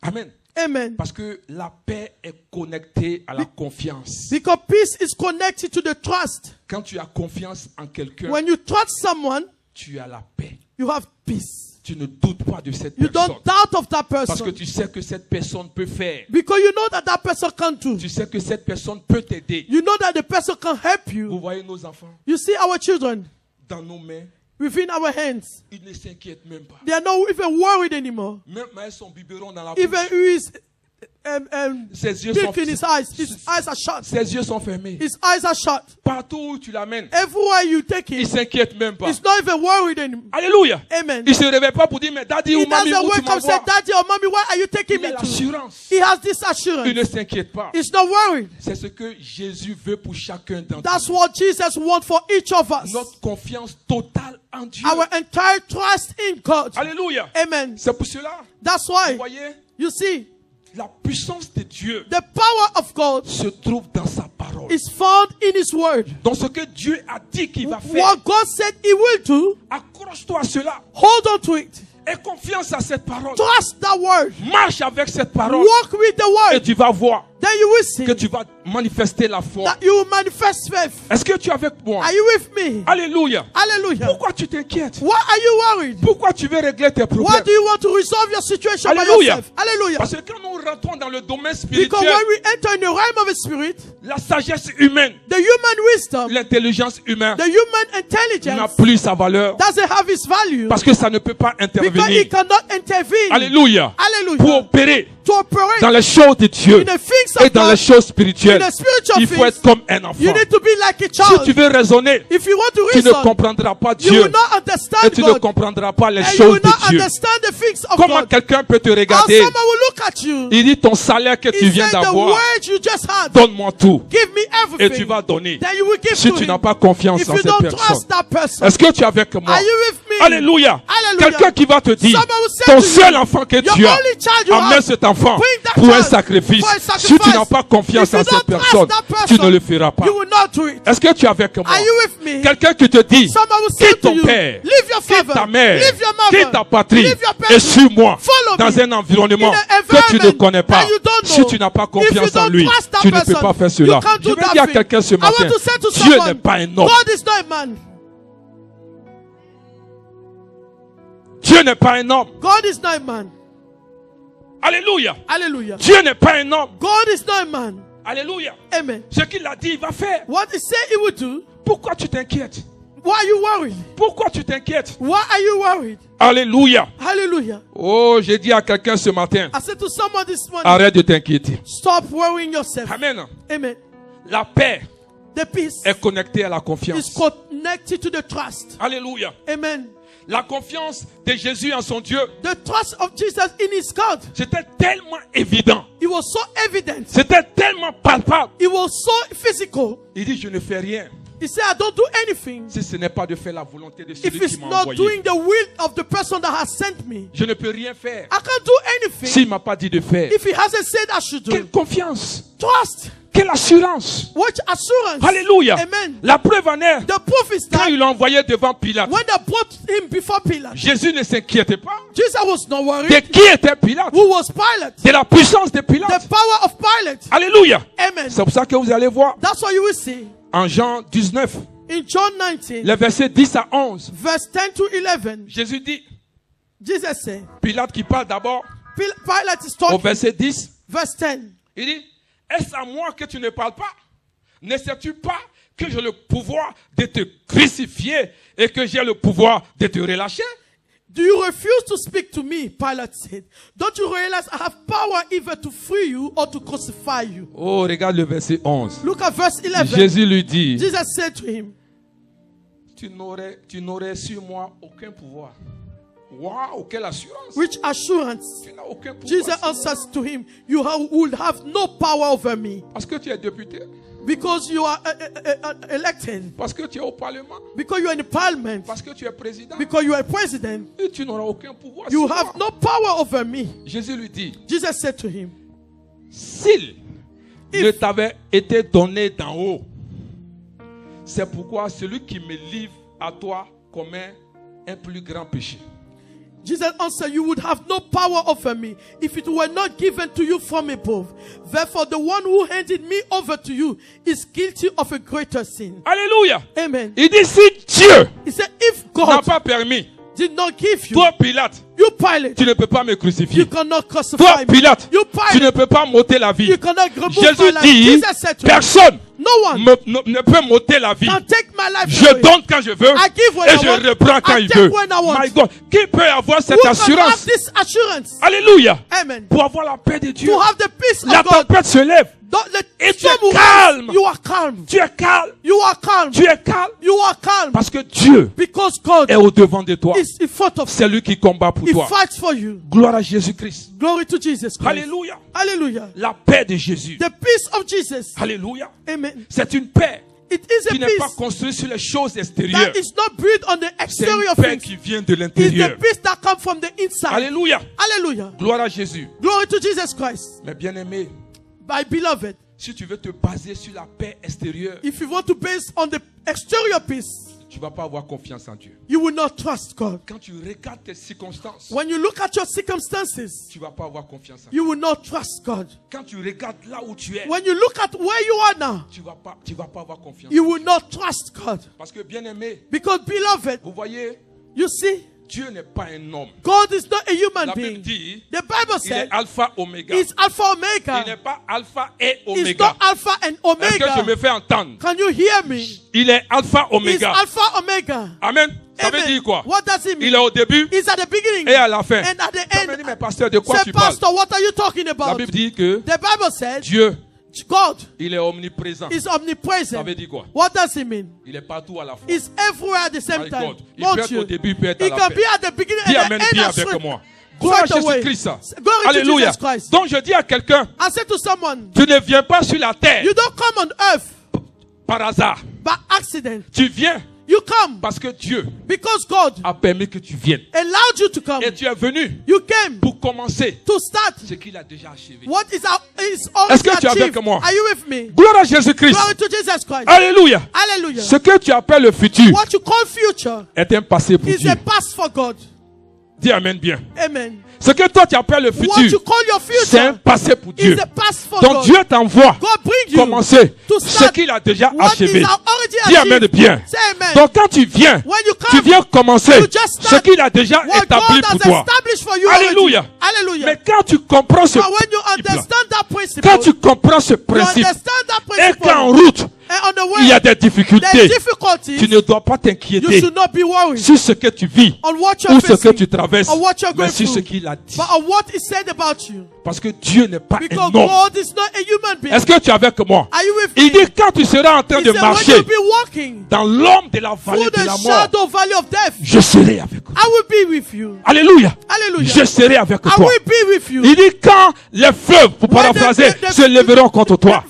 Amen. Amen. Parce que la paix est connectée à la confiance. Because peace is connected to the trust. Quand tu as confiance en quelqu'un, When you trust someone, tu as la paix. you have peace. Tu ne doutes pas de cette You personne. don't doubt of that Parce que person. tu sais que cette personne peut faire. Because you know that that person can do. Tu sais que cette personne peut t'aider. You know that the person can help Vous you. voyez nos enfants You see our children dans nos mains, within our hands. ils ne s'inquiètent même pas. They are not even worried anymore. Même avec son biberon dans la Even bouche, who is ses yeux sont deep in his eyes are shut. Ses yeux sont fermés. His eyes are shut. Partout où tu l'amènes, Everywhere you take il him, s'inquiète même pas. he's not even worried anymore. Alléluia. Amen. Il se réveille pas pour dire, mais daddy He ou mamie, doesn't où tu wake up and say, m'envoies? Daddy or Mommy, where are you taking Il a me to? l'assurance. He has this Il assurance. ne s'inquiète pas. He's not worried. C'est ce que Jésus veut pour chacun d'entre That's nous. what Jesus wants for each of us. Notre confiance totale en Dieu. Our entire trust in God. Alléluia. Amen. C'est pour cela, That's vous why, voyez, You see, la puissance de Dieu the power of God se trouve dans sa parole. is found in His Word. Dans ce que Dieu a dit qu'il va faire. What God said He will do, Accroche-toi à cela. hold on to it. Aie confiance à cette parole. Trust that word. Marche avec cette parole. Walk with the Et word. tu vas voir Then you will see que tu vas manifester la foi. that you will manifest faith. Est-ce que tu es avec moi? Are you with me? Alléluia. Hallelujah. Pourquoi tu t'inquiètes? Why are you worried? Pourquoi tu veux régler tes Why problèmes? do you want to resolve your situation by Hallelujah. yourself? Hallelujah. Parce que quand nous rentrons dans le domaine Because spirituel, when we enter in the realm of the spirit, la sagesse humaine, the human wisdom, l'intelligence humaine the human n'a intelligence plus sa valeur doesn't have its value parce que ça ne peut pas because intervenir. it cannot intervene. Alléluia. Hallelujah. Pour opérer To operate dans les choses de Dieu in the things et of dans les God, choses spirituelles, in the spiritual il faut être things, comme un enfant. you need to be like a Si tu child. veux raisonner, If you want to tu ne reason, comprendras pas you Dieu will not et understand tu ne God, comprendras pas les and you choses will de not Dieu. understand the things of Comment God. quelqu'un peut te How regarder? someone will look at you, Il dit ton salaire que tu he viens said the d'avoir, word you just had, donne-moi tout give me et tu everything. vas donner. Then you will give Si to tu him. n'as pas confiance If en you cette don't personne, trust that person, est-ce que tu es avec moi? are you with me? Alléluia. Hallelujah. Quelqu'un qui va te dire, Someone will say ton to you, seul enfant que your tu as, only child you amène have, cet enfant bring that pour un child sacrifice. for a Si tu sacrifice. n'as pas confiance If you en cette don't trust personne, that person, tu ne le feras pas. you will not do it. Est-ce que tu es avec moi? Are you with me? Quelqu'un qui te dit, Someone will say quitte to ton you, père, leave your quitte father, ta mère, leave your mother, quitte ta patrie leave your et parents, suis-moi follow dans me un environnement in an que tu ne environment connais pas. that you don't Si know. tu n'as pas If you confiance en don't lui, trust that tu ne peux person, pas faire you cela. can't Je do vais that dire à thing. quelqu'un ce I matin, want to say to Dieu someone, n'est pas un homme. God is not a man. Dieu n'est pas un homme. God is not a man. Alléluia. Hallelujah. Dieu n'est pas un homme. God is not a man. Alléluia. Amen. Ce qu'il a dit, il va faire. What he said he would do, Pourquoi tu t'inquiètes? why are you worried? Pourquoi tu t'inquiètes? Why are you worried? Alléluia. Hallelujah. Oh, j'ai dit à quelqu'un ce matin, I said to someone this morning, arrête de t'inquiéter. stop worrying yourself. Amen. Amen. La paix The peace est connectée à la is confiance. connected to the trust. Alléluia. Amen. La confiance de Jésus en son Dieu, The trust of Jesus in his God. c'était tellement évident. It was so evident. C'était tellement palpable. It was so physical. Il dit, je ne fais rien He said, I don't do anything si ce n'est pas de faire la volonté de if celui it's qui m'a not envoyé. doing the will of the person that has sent me. Je ne peux rien faire I can't do anything s'il ne m'a pas dit de faire. if he hasn't said I should do. Quelle confiance, Trust. quelle assurance. What assurance. Alléluia. Amen. La preuve en est, The proof is quand that il l'a envoyé devant Pilate, when they brought him before Pilate, Jésus ne s'inquiétait pas. Jesus was not De worried. qui était Pilate? Who was Pilate? De la puissance de The Pilate. power of Pilate. Alléluia. Amen. C'est pour ça que vous allez voir That's what you will see en Jean 19, in John 19, les versets 10 à 11. verse 10 to 11. Jésus dit, Jesus said, Pilate qui parle d'abord Pilate is au talking. verset 10, Verse 10. il dit, est-ce à moi que tu ne parles pas? Ne sais-tu pas que j'ai le pouvoir de te crucifier et que j'ai le pouvoir de te relâcher? Do you refuse to speak to me? Pilate said. Don't you realize I have power either to free you or to crucify you? Oh, regarde le verset 11. Look at verse 11. Jésus lui dit, Jesus said to him, tu n'aurais sur moi aucun pouvoir. Waouh, quelle assurance. which assurance? Tu n'as aucun pouvoir. Jesus sur moi. answers to him, you would have no power over me Parce que tu es député. because you are elected, Parce que tu es au Parlement. because you are in the parliament, Parce que tu es président. because you are a president. Et tu n'auras aucun pouvoir You sur have moi. no power over me. Jésus lui dit, Jesus said to him, s'il ne t'avait été donné d'en haut, c'est pourquoi celui qui me livre à toi commet un plus grand péché. Jesus answered, you would have no power over me if it were not given to you from above. Therefore, the one who handed me over to you is guilty of a greater sin. Alléluia. Amen. Il dit, si Dieu He said, if n'a God pas permis, did not give you, toi Pilate, you Pilate, tu ne peux pas me you crucifier. cannot Toi crucify me. Pilate, You tu ne Pilate, peux pas m'ôter la vie. you cannot remove my Jésus life. dit, Jesus said to him, personne no one ne peut m'ôter la vie. can take my life Je away. donne quand je veux I give when et I je want. reprends quand I il take veut. when I want. My God, qui peut avoir Who cette can have assurance? this assurance? Alléluia. Amen. Pour avoir la paix de Dieu. To have the peace La of God. tempête se lève. The Et tu es storm will calme. rise. You are calm. Tu es calme. You are calm. Tu es calme. You are calm. Parce que Dieu Because God est au devant de toi. is in front of you. C'est lui qui combat pour He toi. fights for you. Gloire à Jésus-Christ. Glory to Jesus Christ. Alléluia. Hallelujah. La paix de Jésus. The peace of Jesus. Alléluia. Amen. C'est une paix It is qui a n'est pas peace construit sur les choses extérieures. that is not built on the C'est exterior une paix things. qui vient de It's the l'intérieur. peace that comes from the inside. Alléluia. Hallelujah. Gloire à Jésus. Glory to Jesus Christ. Mais bien aimé, My beloved, si tu veux te baser sur la paix extérieure, if you want to base on the exterior peace, tu ne vas pas avoir confiance en Dieu. you will not trust God. Quand tu regardes tes circonstances, When you look at your circumstances, tu ne vas pas avoir confiance en Dieu. you will not trust God. Quand tu regardes là où tu es, When you look at where you are now, tu vas pas avoir confiance. you will not trust God. Parce que bien aimé, Because, beloved, vous voyez, you see, Dieu n'est pas un homme. God is not a human La being. Bible dit, The Bible il est said alpha oméga. He's Alpha Il Omega. n'est pas alpha et He's oméga. not Alpha and Est-ce que je me Omega. fais entendre? Can you hear me? Il est alpha He's oméga. Alpha Omega. Amen. Ça veut Amen. dire quoi? What does it Il est mean? au début He's at the beginning et à la fin. and at the Tu me dis, mais end. pasteur, de quoi Say, tu parles? Pastor, what are you talking La about? Bible dit que The Bible said Dieu, God il est omniprésent. is Ça veut omnipresent. dire quoi? What does it mean? Il est partout à la fois. He's everywhere at the same My time. God. Il peut Won't être au you? début, il peut être He à la can fin. be at the beginning Dis and Amen, the dis end avec straight- moi. Gloire à straight away. Jésus-Christ. Glory to Alléluia. Jesus Christ. Donc je dis à quelqu'un, I said to someone, tu ne viens pas sur la terre you don't come on earth par hasard. by accident. Tu viens You come parce que Dieu because God a permis que tu viennes. allowed you to come. Et tu es venu You came pour commencer to start ce qu'il a déjà achevé. what is Est-ce already que tu es achieved. avec moi? Are you with me? Gloire à Jésus-Christ. Glory to Jesus Christ. Alléluia. Hallelujah. Ce que tu appelles le futur What you call future est un passé pour is Dieu. a past for God. Dis Amen bien. Amen. Ce que toi tu appelles le What you futur, call your c'est un future passé pour Dieu. is a past for Donc God. Dieu t'envoie God bring you commencer to ce start qu'il a déjà what achevé. is already Dis Amen achieved. bien. Say amen. Donc quand tu viens, When you tu come, viens commencer you just ce start qu'il a déjà what établi God pour has toi. established for you Alléluia. already. Hallelujah. Mais quand tu comprends ce But when you principe, understand that principle, quand tu comprends ce you principe, understand that et principle, qu'en route, and on the way, il y a des there's difficultés, difficulties, tu ne dois pas you t'inquiéter should not be worried sur ce que tu vis on what you're ou ce que facing, tu traverses, or what you're mais going sur ce through, qu'il a dit. but on what is said about you. Parce que Dieu n'est pas Because un homme. God is not a human being. Est-ce que tu es avec moi? Are you with Il me? dit quand tu seras en train He de said, when marcher you'll be walking dans l'ombre de la vallée through de the la mort, shadow valley of death, je serai avec toi. I will be with you. Alléluia. Hallelujah. Je serai avec I toi. will be with you. Il dit quand les fleuves, pour When paraphraser, the- se lèveront contre toi.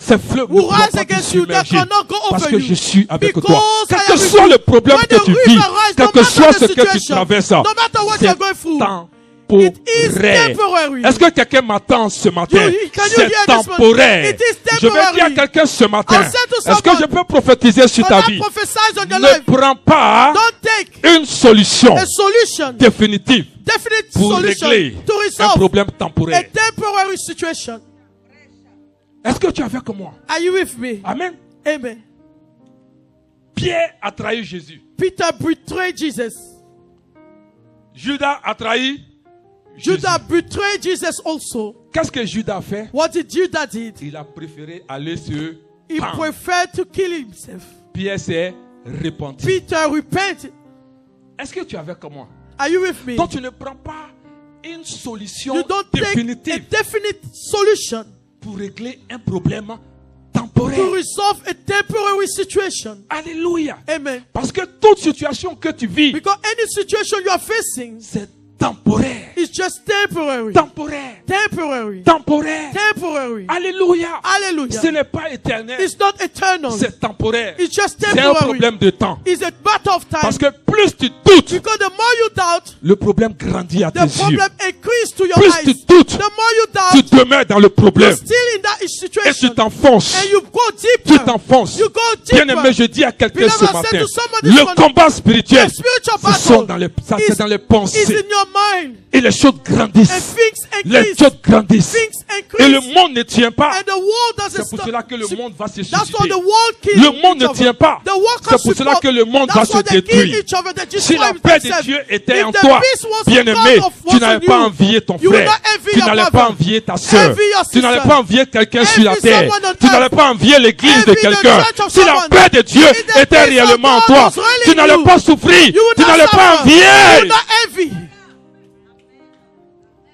Ces fleuves ne Who pourront rise pas te against you, they submerger cannot go parce over que you. je suis avec toi. Because Quel I que am with soit you. le problème When que the tu river vis, rise, quel no que matter soit the ce que tu situation, traverses, no matter what c'est you're going through, temporaire. it is temporary. Est-ce que quelqu'un m'attend ce matin? Can you C'est hear this one? temporaire. It is Je vais dire à temporary. quelqu'un ce matin, I'll say to est-ce que someone, je peux prophétiser sur But ta I vie? prophesy on your Ne life. prends pas Don't take une solution a solution, définitive definite pour solution régler to un resolve problème a temporaire. temporary situation. Est-ce que tu es avec moi? Are you with me? Amen. Amen. Pierre a trahi Jésus. Peter betrayed Jesus. Judas a trahi Jésus. Judas betrayed Jesus also. Qu'est-ce que Judas a fait? What did Judas did? Il a préféré aller se He pendre. preferred to kill himself. Pierre s'est repenti. Peter repented. Est-ce que tu es avec moi? Are you with me? Donc tu ne prends pas une solution You don't take a définitive definite solution pour régler un problème to temporaire. resolve a temporary situation. Alléluia. Amen. Parce que toute situation que tu vis, Because any situation you are facing c'est temporaire. is just temporary. Temporaire. Temporary. Temporaire. Temporary. Alléluia. Hallelujah. Ce n'est pas éternel. It's not eternal. C'est temporaire. It's just C'est un temporary. problème de temps. It's a matter of time. Parce que plus tu doutes, Because the more you doubt, le problème grandit à tes the yeux. problem increases to your Plus eyes. tu doutes, The more you tu doubt, demeures dans le you're problème. still in that Et tu situation. t'enfonces. And you go Tu deeper. t'enfonces. You go deeper. Bien-aimé, je dis à quelqu'un Beloved, ce I said matin, to somebody this le morning, combat spirituel, The spiritual ce sont dans les, ça, c'est is- dans les is pensées. in your mind. Et les choses And grandissent. things Les increase. choses grandissent. Things Et le increase. monde ne tient pas. And the world doesn't C'est pour stop. cela que le monde va se That's why suicider. the world kills Le monde each ne other. tient pas. The world C'est pour cela que le monde va That's se why they kill détruire. each other. They Si destroy la paix de themselves. Dieu était If en the toi, peace was bien-aimé, God of tu what's n'allais in pas you, envier ton you will frère. not envy Tu your n'allais brother. pas envier ta soeur. Envy your Tu n'allais sister. pas envier quelqu'un sur la Envy terre. someone on Tu n'allais earth. pas envier l'église de Envy the quelqu'un. church of Si la someone. paix de Dieu If the était peace of réellement en God toi, was really tu in n'allais you, pas souffrir. you will Tu not n'allais pas suffer. You will envier. not envy.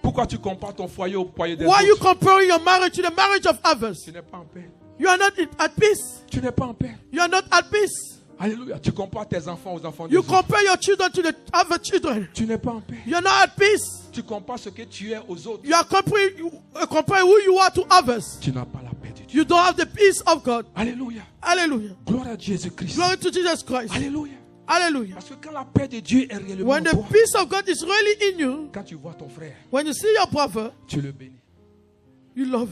Pourquoi tu compares ton foyer au foyer des Why are you autres? comparing your marriage to the marriage of others? Tu n'es pas en paix. You are not at peace. Tu n'es pas en paix. You are not at peace. Alléluia. Tu compares tes enfants aux enfants des You autres. compare your children to the other children. Tu n'es pas en paix. You are not at peace. Tu compares ce que tu es aux autres. You are comparing who you are to others. Tu n'as pas la paix de Dieu. You don't have the peace of God. Alléluia. Hallelujah. Gloire à Jésus-Christ. Glory to Jesus Christ. Alléluia. Hallelujah. Parce que quand la paix de Dieu est réellement When en the toi, peace of God is really in you, quand tu vois ton frère, when you see your brother, tu le bénis. you love.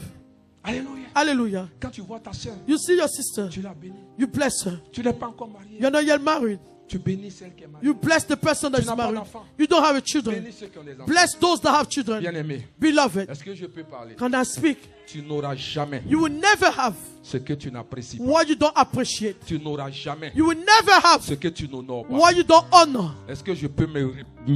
Alléluia. Hallelujah. Quand tu vois ta soeur, You see your sister, tu la bénis. you bless her. Tu n'es pas encore marié. You're not yet married. Tu bénis celle qui est mariée. You bless the person that Tu is n'as pas married. d'enfant. You don't have a children. Bénis ceux qui ont des enfants. Bless those that have children. Bien-aimé, Beloved, est-ce que je peux parler? can I speak? Tu n'auras jamais You will never have ce que tu n'apprécies pas. what you don't appreciate. Tu n'auras jamais You will never have ce que tu n'honores pas. what you don't honor. Est-ce que je peux me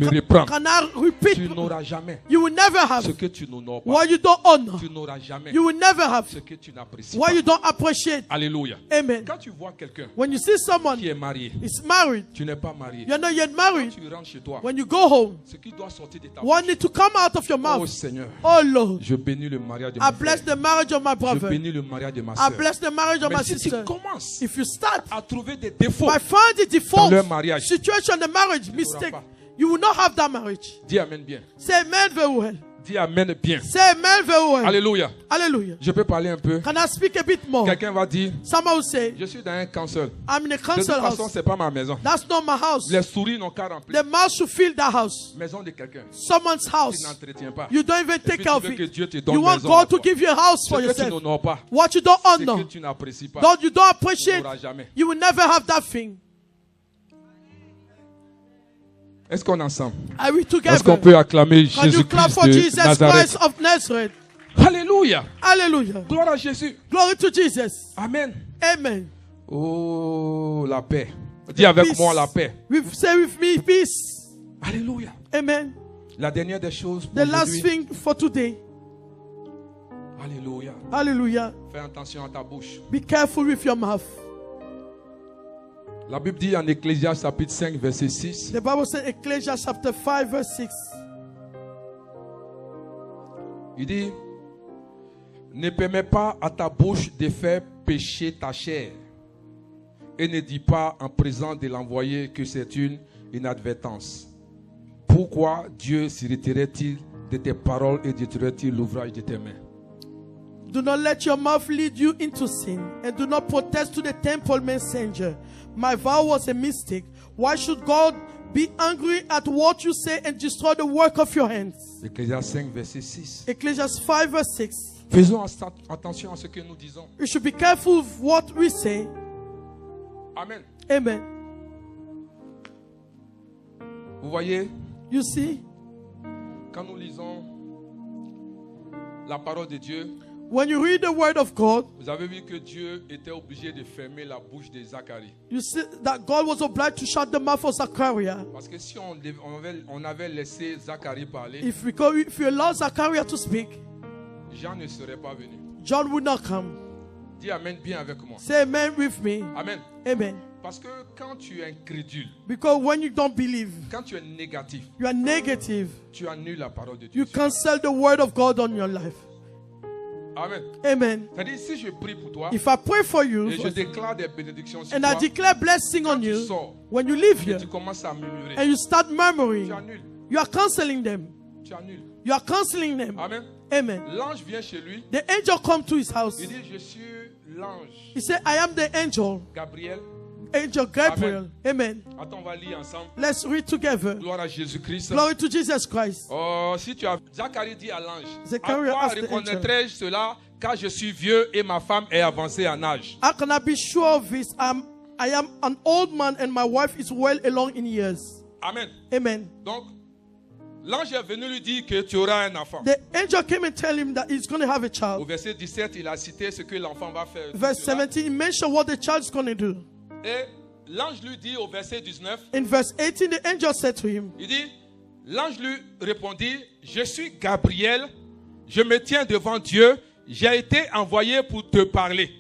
reprendre? Can I repeat? Tu n'auras jamais You will never ce have que tu n'honores pas. what you don't honor. Tu n'auras jamais You will never have ce que tu n'apprécies what pas. you don't appreciate. Alléluia. Amen. Quand tu vois quelqu'un When you see someone qui est marié, is married, tu n'es pas marié. you're not yet married. Tu rentres chez toi. When you go home, Ce qui doit sortir de ta what bouche. need to come out of your Oh mouth? Seigneur, Oh Lord, je bénis le mariage de I mon bless frère. the marriage of my Je brother. bénis le mariage de ma I soeur. bless the marriage of Mais my si tu sister. commences If you start à trouver des défauts, by finding default leur mariage, situation in the marriage n'auras mistake, pas. you will not have that marriage. dis Amen bien. Say amen very well. Dis Amen bien. Say amen very well. Alléluia. Hallelujah. Je peux parler un peu. Can I speak a bit more? Quelqu'un va dire, Someone will say, je suis dans un council. I'm in a De toute council façon, house. c'est pas ma maison. That's not my house. Les souris n'ont qu'à remplir. The mouse should fill that house. Maison de quelqu'un. Someone's Tu house. n'entretiens pas. You don't even Et puis take care tu of veux que it. Dieu te donne You want maison à God to toi. give you a house Ce for que tu yourself. n'honores pas, What you don't ce que honor, tu n'apprécies pas, God you don't tu appreciate, n'auras jamais. you will never have that thing. Est-ce qu'on est ensemble? Are we Est-ce qu'on together? peut acclamer Can you clap Jésus-Christ for de Jesus Nazareth? Christ of Nazareth? Alléluia. Hallelujah. Gloire à Jésus. Glory to Jesus. Amen. Amen. Oh, la paix. Dis avec Peace. moi la paix. Say with me, peace. Alléluia. Amen. La dernière des choses pour The last aujourd'hui. thing for today. Alléluia. Hallelujah. Fais attention à ta bouche. Be careful with your mouth. La Bible dit en Ecclésiaste chapitre 5 verset 6. The Bible says, Ecclesiastes chapter 5 verse 6. Il dit, ne permets pas à ta bouche de faire pécher ta chair. Et ne dis pas en présence de l'envoyé que c'est une inadvertance. Pourquoi Dieu s'irriterait-il de tes paroles et détruirait-il l'ouvrage de tes mains? Do not let your mouth lead you into sin, and do not protest to the temple messenger. My vow was a mistake. Why should God be angry at what you say and destroy the work of your hands? Ecclésiaste 5 verset 6. Ecclesiastes 5 verse 6. Faisons attention à ce que nous disons. We should be careful of what we say. Amen. Amen. Vous voyez, You see, quand nous lisons la parole de Dieu, when you read the word of God, vous avez vu que Dieu était obligé de fermer la bouche de Zacharie. you see that God was obliged to shut the mouth of Zachariah. Parce que si on avait laissé Zacharie parler, If you allow Zachariah to speak, Jean ne serait pas venu. John will not come. Dis Amen bien avec moi. Say amen with me. Amen. Amen. Parce que quand tu es incrédule, Because when you don't believe, quand tu es négatif, you are negative. tu annules la parole de Dieu. You cancel the word of God on your life. Amen. Amen. C'est-à-dire, si je prie pour toi If I pray for you et je déclare des bénédictions sur and I toi, declare blessing on quand tu you, sors when you leave et here tu commences à murmurer, and you start tu murmuring, annules. you are canceling them. Tu annules. You are canceling them. Amen. Amen. L'ange vient chez lui. The angel come to his house. Il dit, je suis l'ange He said, I am the angel, Gabriel. Angel Gabriel. Amen. Attends, on va lire ensemble. Let's read together. Gloire à Jésus-Christ. Glory to Jesus Christ. Oh, si tu as... Zacharie dit à l'ange, à Zachariah quoi asked the reconnaîtrai-je cela car je suis vieux et ma femme est avancée en âge? How can I be sure of this? I am an old man and my wife is well along in years. Amen. Amen. Donc, l'ange est venu lui dire que tu auras un enfant. The angel came and tell him that he's going to have a Au child. verset 17, il a cité ce que l'enfant va faire. Verse 17, he mentioned what the child is going to do. Et l'ange lui dit au verset 19, In verse 18, the angel said to him, il dit, l'ange lui répondit, je suis Gabriel, je me tiens devant Dieu, j'ai été envoyé pour te parler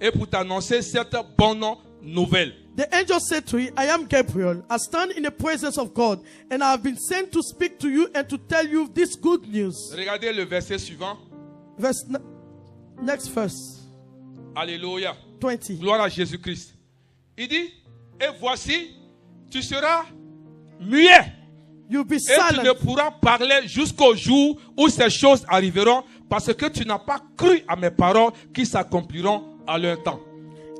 et pour t'annoncer cette bonne nouvelle. The angel said to him, I am Gabriel. I stand in the presence of God, and I have been sent to speak to you and to tell you this good news. Regardez le verset suivant. Next verse, Alléluia. 20. Gloire à Jésus-Christ. Il dit, et voici, tu seras muet. You'll be Et tu ne silent, pourras parler jusqu'au jour où ces choses arriveront parce que tu n'as pas cru à mes paroles qui s'accompliront à leur temps.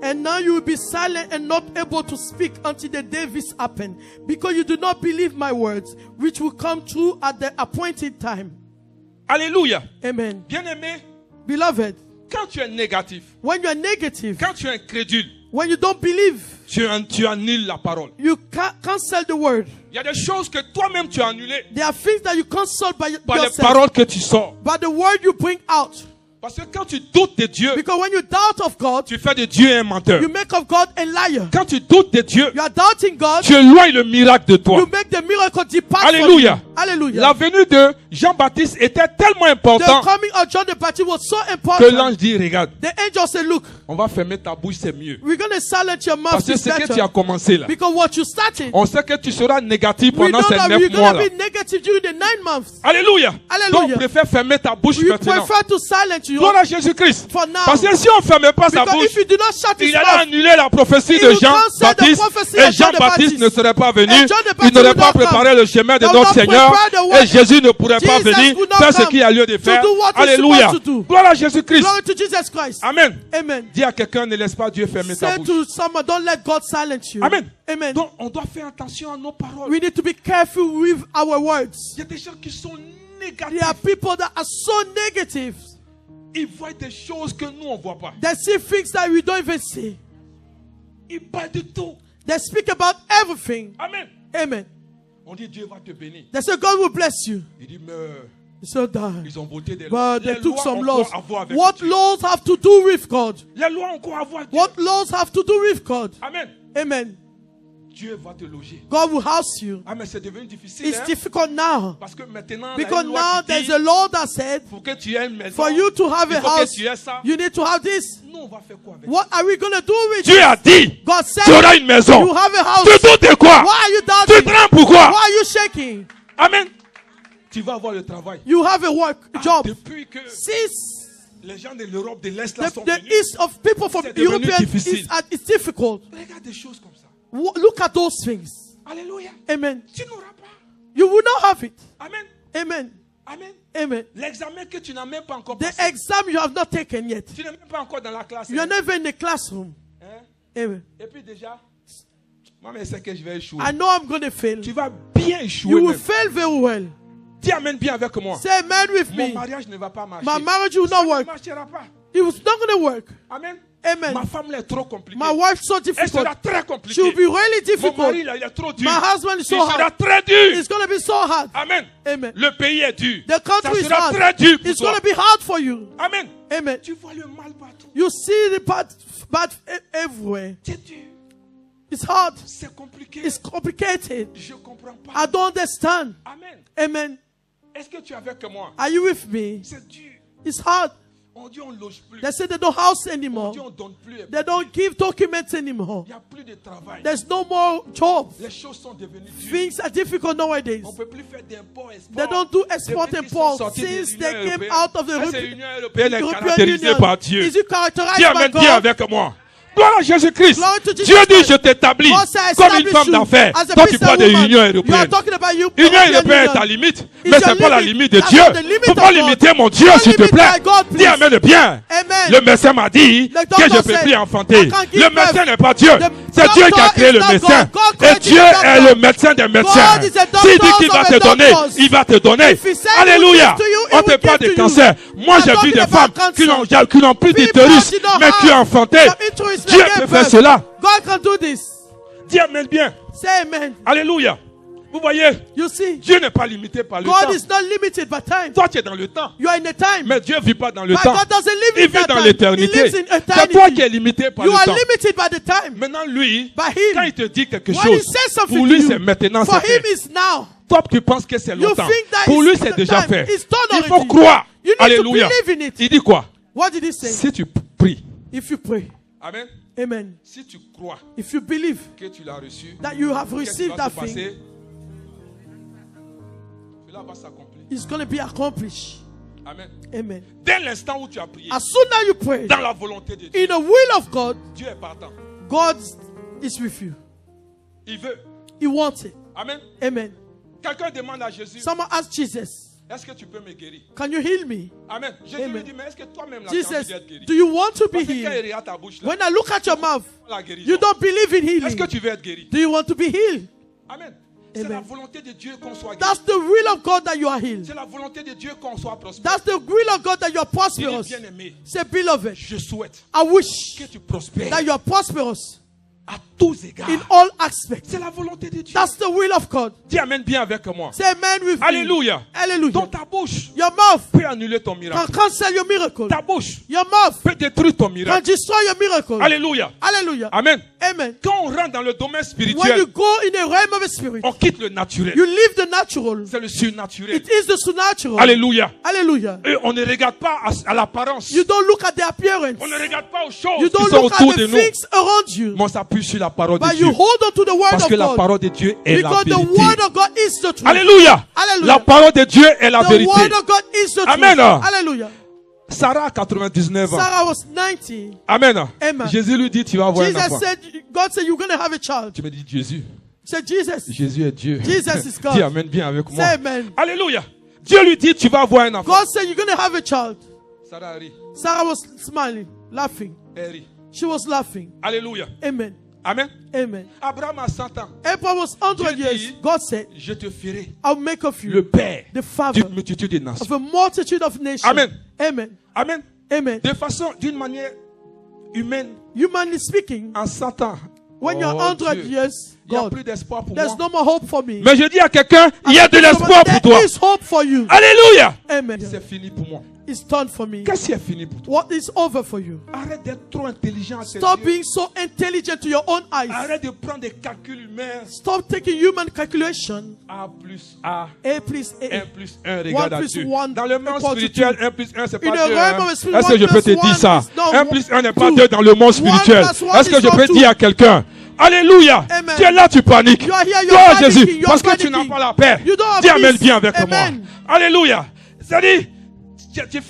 And now you will be silent and not able to speak until the day this happen, because you do not believe my words, which will come true at the appointed time. Alléluia. Amen. Bien-aimé, Beloved, quand tu es négatif, when you are negative, quand tu es incrédule, when you don't believe, tu annules la parole. you cancel the word. Il y a des choses que toi-même tu as annulées There are things that you cancel by par les yourself, paroles que tu sors. by the word you bring out. Parce que quand tu doutes de Dieu, Because when you doubt of God, tu fais de Dieu un menteur. you make of God a liar. Quand tu doutes de Dieu, You are doubting God, tu éloignes le miracle de toi. you make the miracle depart Alléluia. from you. Hallelujah. La venue de Jean-Baptiste était tellement The importante coming of John the Baptist was so que important. l'ange dit, regarde, The angel said, look, on va fermer ta bouche, c'est mieux. we're going to silence your mouth. Parce que It's ce que tu better. as commencé là, Because what you started, on sait que tu seras négatif we pendant know ces that 9 you're mois going là. to be negative during the 9 months. Alléluia. Alléluia. Donc préfère fermer ta bouche We maintenant. prefer to silence you Gloire à Jésus-Christ. for now. Parce que si on ne fermait pas sa Because bouche, if you do not shut his il allait mouth, annuler la prophétie He de will cancel the Jean-Baptiste prophecy et of John the Jean-Baptiste Baptist. ne serait pas venu. And John the Il Baptist n'aurait will pas not préparé come. le chemin de They will notre not Seigneur prepare the way. et Jésus ne pourrait pas Jesus venir will not faire ce come qu'il y a lieu de faire. do what he's Alléluia. supposed to do. Gloire à Jésus-Christ. Glory to Jesus Christ. Amen. Amen. Dis à quelqu'un, ne laisse pas Dieu fermer ta Say bouche. to someone, don't let God silence you. Amen. Amen. Donc on doit faire attention à nos paroles. We need to be careful with our words. Il y a des gens qui sont There négatifs. are people that are so negative. Ils voient des choses que nous on ne voit pas. They see things that we don't even see. Ils parlent de tout. They speak about everything. Amen. Amen. On dit Dieu va te bénir. They say God will bless you. Il dit mais You say die. ils ont voté des lois. But they Les took lois some ont laws. quoi à voir avec What Dieu? laws have to do with God? Les lois ont quoi à voir avec Dieu? What laws have to do with God? Amen. Amen. Dieu va te loger. God will house you. Ah mais c'est devenu difficile. It's Hein? difficult now. Parce que maintenant, il y a Because une loi now qui there's dit, a law that said pour que tu aies une maison, for you to have il a faut que house, tu aies ça. you need to have this. Nous, on va faire quoi avec What are we going to do with Dieu it? a dit, God said tu auras une maison. you have a house. Tu doutes de quoi? Why are you Tu doubting? trembles pourquoi? Why are you shaking? Amen. Tu vas avoir le travail. You have a work Ah, job. depuis que Since les gens de l'Europe de l'Est là sont the venus, east of people from c'est devenu European difficile. it's difficult. regarde des choses comme ça. Look at those things. Alléluia. Amen. Tu n'auras pas. You will not have it. Amen. Amen. Amen. Amen. L'examen que tu n'as même pas encore The passé. exam you have not taken yet. Tu n'es même pas encore dans la classe. You are Hein? never in the classroom. Hein? Amen. Et puis déjà, moi je sais que je vais échouer. I know I'm going to fail. Tu vas bien échouer. You will Même. fail very well. Dis amen bien avec moi. Say amen with Mon me. mariage ne va pas marcher. My marriage will Ça not ne work. marchera pas. It was not going to work. Amen. Amen. Ma femme là est trop compliquée. My wife's so Elle difficult. sera très She compliquée. will be really Mon difficult. mari là, il est trop dur. My husband is so Il sera hard. très dur. It's going to be so hard. Amen. Amen. Le pays est dur. The country Ça is sera hard. très dur pour It's toi. going to be hard for you. Amen. Amen. Tu vois le mal partout. You see the bad everywhere. C'est dur. It's hard. C'est compliqué. It's complicated. Je ne comprends pas. I don't understand. Amen. Amen. Est-ce que tu es avec moi? Are you with me? C'est dur. It's hard. On dit on ne loge plus. They say they don't house On anymore. dit on ne donne plus. They don't give documents anymore. Il n'y a plus de travail. There's no more jobs. Les choses sont devenues dures. Things are difficult nowadays. On ne peut plus faire d'import, export. They don't do export Depuis and qu'ils sont import sortis de since l'Union they came européenne. out of the Est-ce que l'Union européenne est European caractérisée Union. par Dieu? Is it characterized Dis by amen, God? dis avec moi. Gloire à Jésus-Christ. Glory to Jesus Dieu dit, Christ. je t'établis God says, comme une establish femme you d'affaires. as a Toi, tu business parles de woman. l'Union You are européenne. talking about you. L'Union European européenne est Union. ta limite, It's mais your c'est pas la limit. limite de That's Dieu. not the limit Faut of pas God. limiter mon Dieu, Don't s'il te limit plaît. my God, Dis please. amen bien. Amen. Le médecin m'a dit The que doctor je ne peux said, plus I enfanter. can't give Le birth. médecin n'est pas Dieu. The C'est Dieu qui a doctor créé is le not médecin. God. God Et created Dieu the est doctor. le médecin des médecins. God is a S'il dit doctor qu'il va of te the donner, doctors. il va te donner. If he said he will Alléluia. give to you, he On will te parle give de to you. cancer. Moi, I'm j'ai vu talking des about femmes cancer. qui n'ont plus People d'utérus, did not mais qui ont have enfanté. some utterus Dieu that peut gave faire birth. cela. God can do this. Dis amen bien. Say amen. Alléluia. Vous voyez, You see, Dieu n'est pas limité par le God temps. is not limited by time. Toi, tu es dans le temps. You are in the time. Mais Dieu ne vit pas dans le But temps. God doesn't live Il in vit that dans time. He l'éternité. lives in C'est toi qui eternity. es limité par You le are temps. limited by the time. Maintenant, lui, By him. quand il te dit quelque When he chose, says something pour to lui, you, c'est maintenant, for c'est him fait. is now. Toi, tu penses que c'est You longtemps. think that Pour is lui, c'est the déjà time. fait. It's done Il faut already. croire. You need to Alléluia. believe in it. Il dit quoi? What did he say? Si tu pries, If you pray, amen. amen. Si tu crois If you believe que tu l'as reçu, that you have qu'est-ce qui received va that se thing, passer? Cela va s'accomplir. it's going to be accomplished. Amen. Amen. Dès l'instant où tu as prié, As soon as you pray, dans la volonté de Dieu, in the will of God, Dieu est partant. God is with you. Il veut. He wants it. Amen. Amen. Quelqu'un demande à Jésus, Someone asked Jesus, est-ce que tu peux me guérir? Can you heal me? Amen. Jésus Amen. lui dit, mais est-ce que toi-même là, tu as envie Jesus, d'être guéri? do you want to be Parce que quand il healed? regarde ta bouche là, When I look at your mouth, la guérison. you don't believe in Est-ce que healing. tu veux être guéri? Do you want to be healed? Amen. C'est Amen. la volonté de Dieu qu'on soit guéri. That's the will of God that you are healed. C'est la volonté de Dieu qu'on soit prospère. That's the will of God that you are Il est prosperous. bien aimé. Say, beloved, Je souhaite I wish que tu prospères that you are prosperous à tous égards. in all aspects. C'est la volonté de Dieu. That's the will of God. Dis amen bien avec moi. Say amen with me. Alléluia. Hallelujah. Dans ta bouche Your mouth peut annuler ton can miracle. cancel your miracle. Ta bouche Your mouth peut détruire ton can miracle. destroy your miracle. Alléluia. Hallelujah. Amen. Amen. Quand on rentre dans le domaine When spirituel, you go in the realm of the spirit, on quitte le naturel. you leave the natural. C'est le surnaturel. It is the supernatural. Alléluia. Hallelujah. Et on ne regarde pas à l'apparence. You don't look at the appearance. On ne regarde pas aux You choses qui don't sont look autour at de the nous. things around you. Mais on s'appuie sur la parole de But Dieu. you hold on to the word Parce of que la God. parole de Dieu est la Because the vérité. word of God is the truth. Alléluia. Hallelujah. La parole de Dieu est la The vérité. word of God is the Amen. truth. Hallelujah. Sarah a 99 ans. Sarah was 90. Amen. Amen. Jésus lui dit, tu vas avoir un enfant. Jesus said, God said, you're going to have a child. Tu me dis Jésus. Said Jesus. Jésus est Dieu. Jesus is God. Dis amen bien avec moi. Say amen. Alléluia. Dieu lui dit, tu vas avoir un enfant. God said, you're going to have a child. Sarah rit. Sarah was smiling, laughing. Elle rit. She was laughing. Alléluia. Amen. Amen. Amen. Abraham a 100 ans. Abraham was 100 Dieu years. dit, God said, je te ferai I'll make of you le père the father d'une multitude de nations. of a multitude of nations. Amen. Amen. Amen. Amen. De façon, d'une manière humaine, Humanly speaking, en 100 ans, when you're oh 100 Dieu, years, il n'y a God, plus d'espoir pour there's moi. no more hope for me. Mais je dis à quelqu'un, il y a de l'espoir pour toi. There is hope for you. Alléluia. Amen. C'est fini pour moi. It's done for me. Qu'est-ce qui est fini pour toi? What is over for you? Arrête d'être trop intelligent à tes Stop yeux. being so intelligent to your own eyes. Arrête de prendre des calculs humains. Stop taking human calculation. A plus A. A plus 1 A. plus 1, regarde à plus Dieu. one Dans le monde equal to spiritual, two. 1 plus 1, c'est In pas the 2. realm of the spirit, Est-ce que one je peux te plus dire one ça? is not 1 plus 1 n'est pas two. 2 dans le monde spirituel. plus one Est-ce que is je not peux two. dire à quelqu'un? Alléluia. Amen. Tu es là, tu paniques. You are here, you're Toi, panicking, Jésus, you're parce que tu n'as panicking. pas la paix. You don't have Dis amen peace. bien avec Amen. moi. Alléluia. C'est-à-dire, tu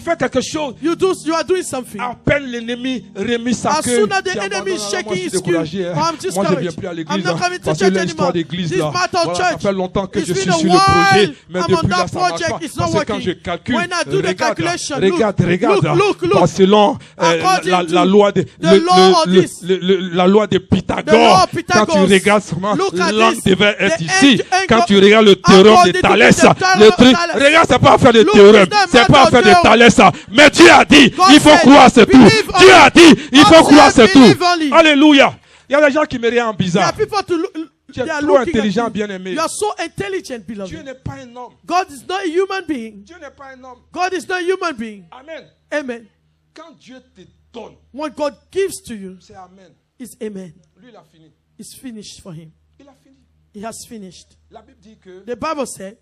fais quelque chose. You are doing something. À peine l'ennemi remet sa As queue. soon as the tu enemy is abandonnes. shaking Moi, je suis his cue, découragé, hein. I'm Moi, je ne viens discouraged. plus à I'm l'église. not hein, coming to parce que church l'histoire anymore. d'église, This là, matter of voilà, ça church. fait longtemps que It's je suis been a sur le projet. Mais I'm depuis on là, that ça marche project. pas. It's not Parce que quand working. je calcule, When I do the regarde, calculation, regarde. look. Bah, selon According la to loi de the law of this. la loi de The law Pythagore. of Pythagore. Quand tu regardes seulement, Look at l'angle this. devait être The ici. angle- Quand tu regardes le théorème de according to Thalès, the theorem le of truc, Thalès. regarde, c'est pas à faire de Look, théorème, it's not c'est pas à matter faire de of Thalès. Mais Dieu a dit, God il faut said, croire, c'est tout. believe Dieu a dit, il God faut croire, said, c'est tout. believe only. Alléluia. Il y a des gens qui me regardent en There are bizarre. people to look. Tu es They are trop looking intelligent, at you. bien-aimé. You are so intelligent, Dieu beloved. n'est pas un homme. God is not a human being. Dieu n'est pas un homme. God is not a human being. Amen. Amen. Quand Dieu te donne, What God gives to you c'est Amen. is amen. Lui, il a fini. It's finished for him. Il a fini. He has finished. La Bible dit que The Bible said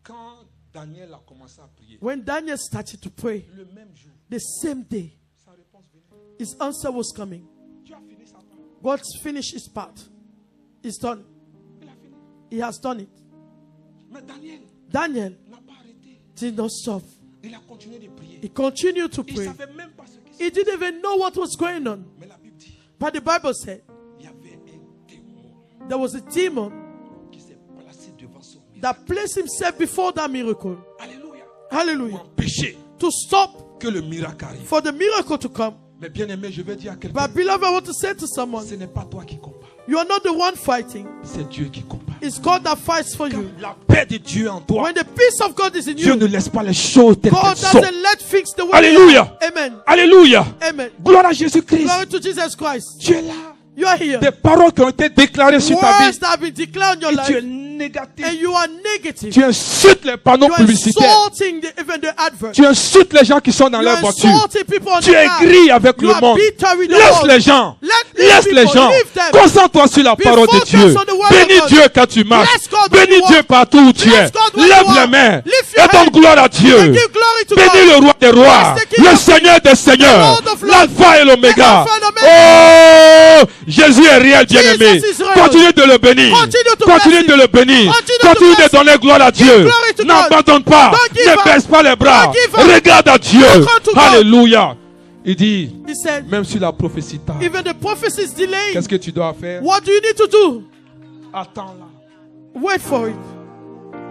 quand Daniel a commencé à prier, when Daniel started to pray, le même jour, the same day, sa réponse venait. his answer was coming. Dieu a fini sa part. God's finished his part. It's done. Il a fini. He has done it. Mais Daniel Daniel n'a pas arrêté. did not stop. Il a continué de prier. He continued to Il ne pray. savait même pas ce qui se He didn't even know what was going on. Mais la Bible dit, But the Bible said il y avait un démon there was a demon qui s'est placé devant son miracle. that placed himself before that miracle. Alléluia. Hallelujah. Pour empêcher To stop que le miracle arrive. for the miracle to come. Mais bien aimé, je veux dire à quelqu'un, But beloved, I want to say to someone, ce n'est pas toi qui combats. you are not the one fighting. C'est Dieu qui combat. It's God that fights for Quand you. la paix de Dieu en toi, When the peace of God is in Dieu you, ne laisse pas les choses telles God qu'elles sont. doesn't let things the way they Alléluia. are. Amen. Alléluia. Amen. Gloire à Jésus-Christ. Glory to Jesus Christ. Tu es là. You are here. Des paroles qui ont été déclarées sur ta Words vie. that have been declared in your Et tu es life, négatif. and you are negative. Tu insultes les panneaux You are publicitaires. insulting even the advert. Tu insultes les gens qui sont dans You leur are voiture. insulting people on Tu the es car. gris avec You le are monde. bitter with the Laisse world. les gens. Let Laisse these les people gens. leave them. Concentre-toi sur la Be parole de focused Dieu. on the word Bénis of God. Dieu quand tu marches. Bless God when Bénis you Dieu walk. partout où tu es. Bless God when you Lève walk. les mains. Lift your Et donne hand. gloire à And Dieu. give glory to Bénis God. le roi des rois. Bless the King Le of Seigneur des seigneurs. the Lord of lords. L'alpha et l'oméga. The Alpha and Omega. Oh, Jésus est réel, bien-aimé. Jesus is real. Continue de le bénir. Continue to Continue bless de him. le bénir. Continue to Continue de bless him. donner gloire à Dieu. glory to God. N'abandonne pas. Don't give Ne up. baisse pas les bras. Don't give up. Regarde à Dieu. Look unto God. Alléluia. Il dit, He said, même si la prophétie tarde, even the prophecy is delayed. qu'est-ce que tu dois faire? What do you need to do? Attends là. Wait for it.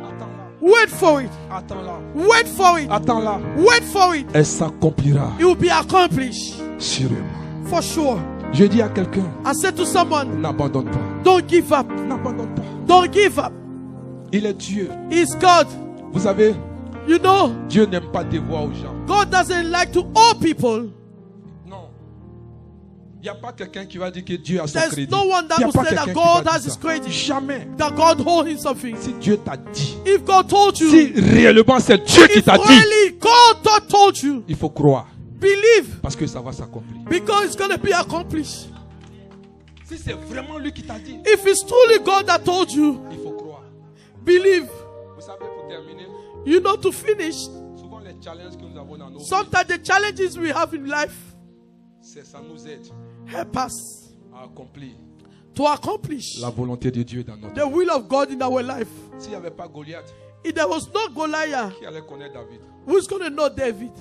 Attends là. Wait for it. Attends-la. Wait for it. Attends-la. Wait for it. Elle s'accomplira It will be accomplished. sûrement. For sure. Je dis à quelqu'un, I said to someone, n'abandonne pas. don't give up. N'abandonne pas. Don't give up. Il est Dieu. He's God. Vous savez, You know, Dieu n'aime pas devoir aux gens. God doesn't like to owe people. Non. Il n'y a pas quelqu'un qui va dire que Dieu a son There's crédit. no one that Il y a will pas say that quelqu'un qui God va has dire his ça. credit. Jamais. That God hold him something. Si Dieu t'a dit, If God told you, si réellement c'est Dieu qui if t'a dit, really God told you, il faut croire. believe, Parce que ça va s'accomplir. because it's going to be accomplished. Si c'est vraiment lui qui t'a dit, If it's truly God that told you, il faut croire. believe. Vous savez, pour terminer, You know, to finish, souvent les challenges que nous avons dans nos vies, sometimes the challenges we have in life ça nous aide help us à accomplir to accomplish la volonté de Dieu dans notre vie. the will of God in our life. S'il n'y avait pas Goliath, If there was no Goliath, qui allait connaître David? who's going to know David?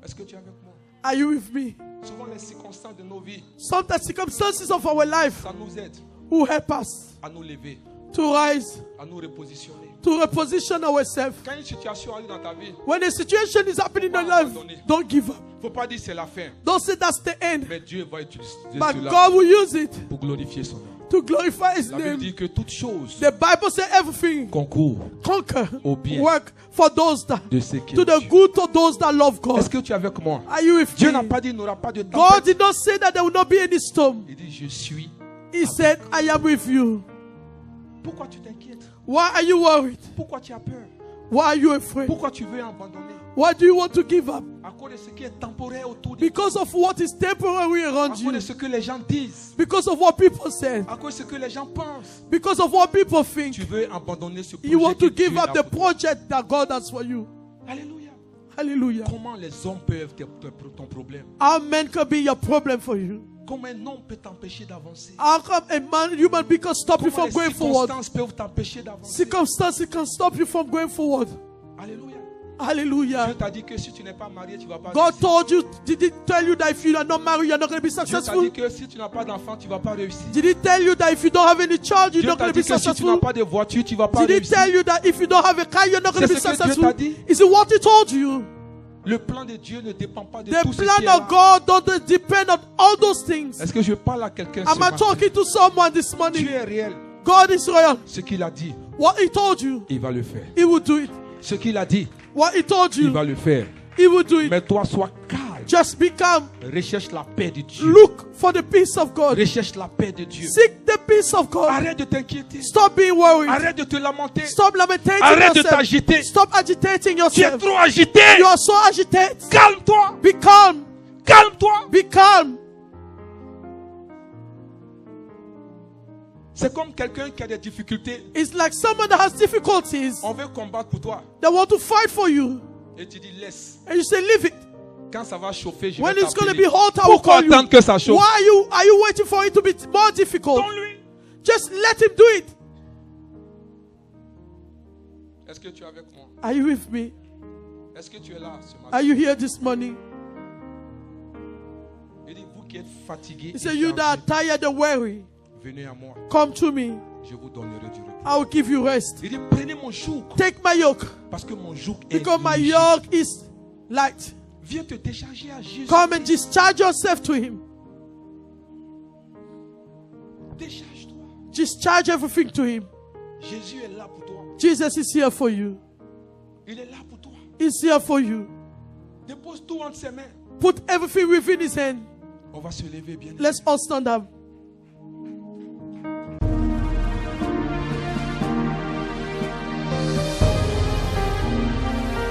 Est-ce que tu es avec moi? Are you with me? Souvent les circonstances de nos vies, Sometimes circumstances of our life ça nous aide will help us à nous lever, to rise, à nous repositionner. to reposition ourselves. Quand une situation arrive dans ta vie, When a situation is happening in your life, don't give up. il ne faut pas dire c'est la fin. Don't say that's the end. Mais Dieu va utiliser But cela God will use it pour glorifier son nom. to glorify His La Bible name. dit que toute chose The Bible says everything concourt conquer, au bien work for those that, de ceux qui to aiment the Dieu. good to those that love Est-ce God. que tu es avec moi? Are you with Dieu n'a me? pas dit qu'il n'y aura pas de God tempête. did not say that there will not be any storm. Il dit je suis. He said, I am with you. Pourquoi tu t'inquiètes? Why are you worried? Pourquoi tu as peur? Why are you afraid? Pourquoi tu veux abandonner? Why do you want to give up? À cause de ce qui est temporaire autour de toi. Because of what is temporary À around cause you. de ce que les gens disent. Because of what people said. À cause de ce que les gens pensent. Because of what people think. Tu veux abandonner ce projet You want to que Dieu give a up the pour toi. project that God has for you. Alléluia. Hallelujah. Comment les hommes peuvent ton problème? How men can be your problem for you. Comment un homme peut t'empêcher d'avancer? How come a man, human being can stop you Comment from les going forward? circonstances peuvent t'empêcher d'avancer? Circumstances can stop you from going forward. Alléluia. Hallelujah. Dieu t'a dit que si tu n'es pas marié, tu ne vas pas God réussir. told you, did he tell you that if you are not married, you're not going to be Dieu t'a successful? dit que si tu n'as pas d'enfant, tu ne vas pas réussir. Did he tell you that if you don't have any child, you're Dieu not t'a going to dit be que si tu n'as successful? pas de voiture, tu ne vas pas Did he réussir. tell you that if you don't have a car, you're not going to C'est be ce que Dieu successful? t'a dit. Is it what he told you? Le plan de Dieu ne dépend pas de The tout ce qui est plan là. of God doesn't depend on all those things. Est-ce que je parle à quelqu'un ce Am I matin? talking to someone this Dieu morning? est réel. God is real. Ce qu'il a dit, What he told you, il va le faire. he will do it. Ce qu'il a dit, What he told il you, va le faire. he will do it. Mais toi, sois calme. Just be calm. Recherche la paix de Dieu. Look for the peace of God. Recherche la paix de Dieu. Seek the peace of God. Arrête de t'inquiéter. Stop being worried. Arrête de te lamenter. Stop lamenting Arrête de yourself. t'agiter. Stop agitating Tu es yourself. trop agité. You are so agitated. Calme-toi. Be calm. Calme-toi. Be calm. C'est comme quelqu'un qui a des difficultés. It's like someone that has difficulties. On veut combattre pour toi. They want to fight for you. Et tu dis laisse. And you say, leave it. Quand ça va chauffer, je When vais it's going to t'appeler. be hot, I will Pourquoi call you. attendre que ça chauffe? Why are you waiting for it to be more difficult? Donne-lui. Just let him do it. Est-ce que tu es avec moi? Are you with me? Est-ce que tu es là ce matin? Are you here this morning? Il dit, vous qui êtes fatigués, He et said, you that are chargés, tired and weary, venez à moi. come to me. Je vous donnerai du repos. I will give you rest. Il dit, prenez mon joug. Take my yoke, Parce que mon joug est because my léger. yoke is light. Viens te décharger à Jésus. Come and discharge yourself to him. Décharge-toi. Discharge everything to him. Jésus est là pour toi. Jesus is here for you. Il est là pour toi. He's here for you. Dépose tout entre ses mains. Put everything within his hand. On va se lever bien. Let's all stand up.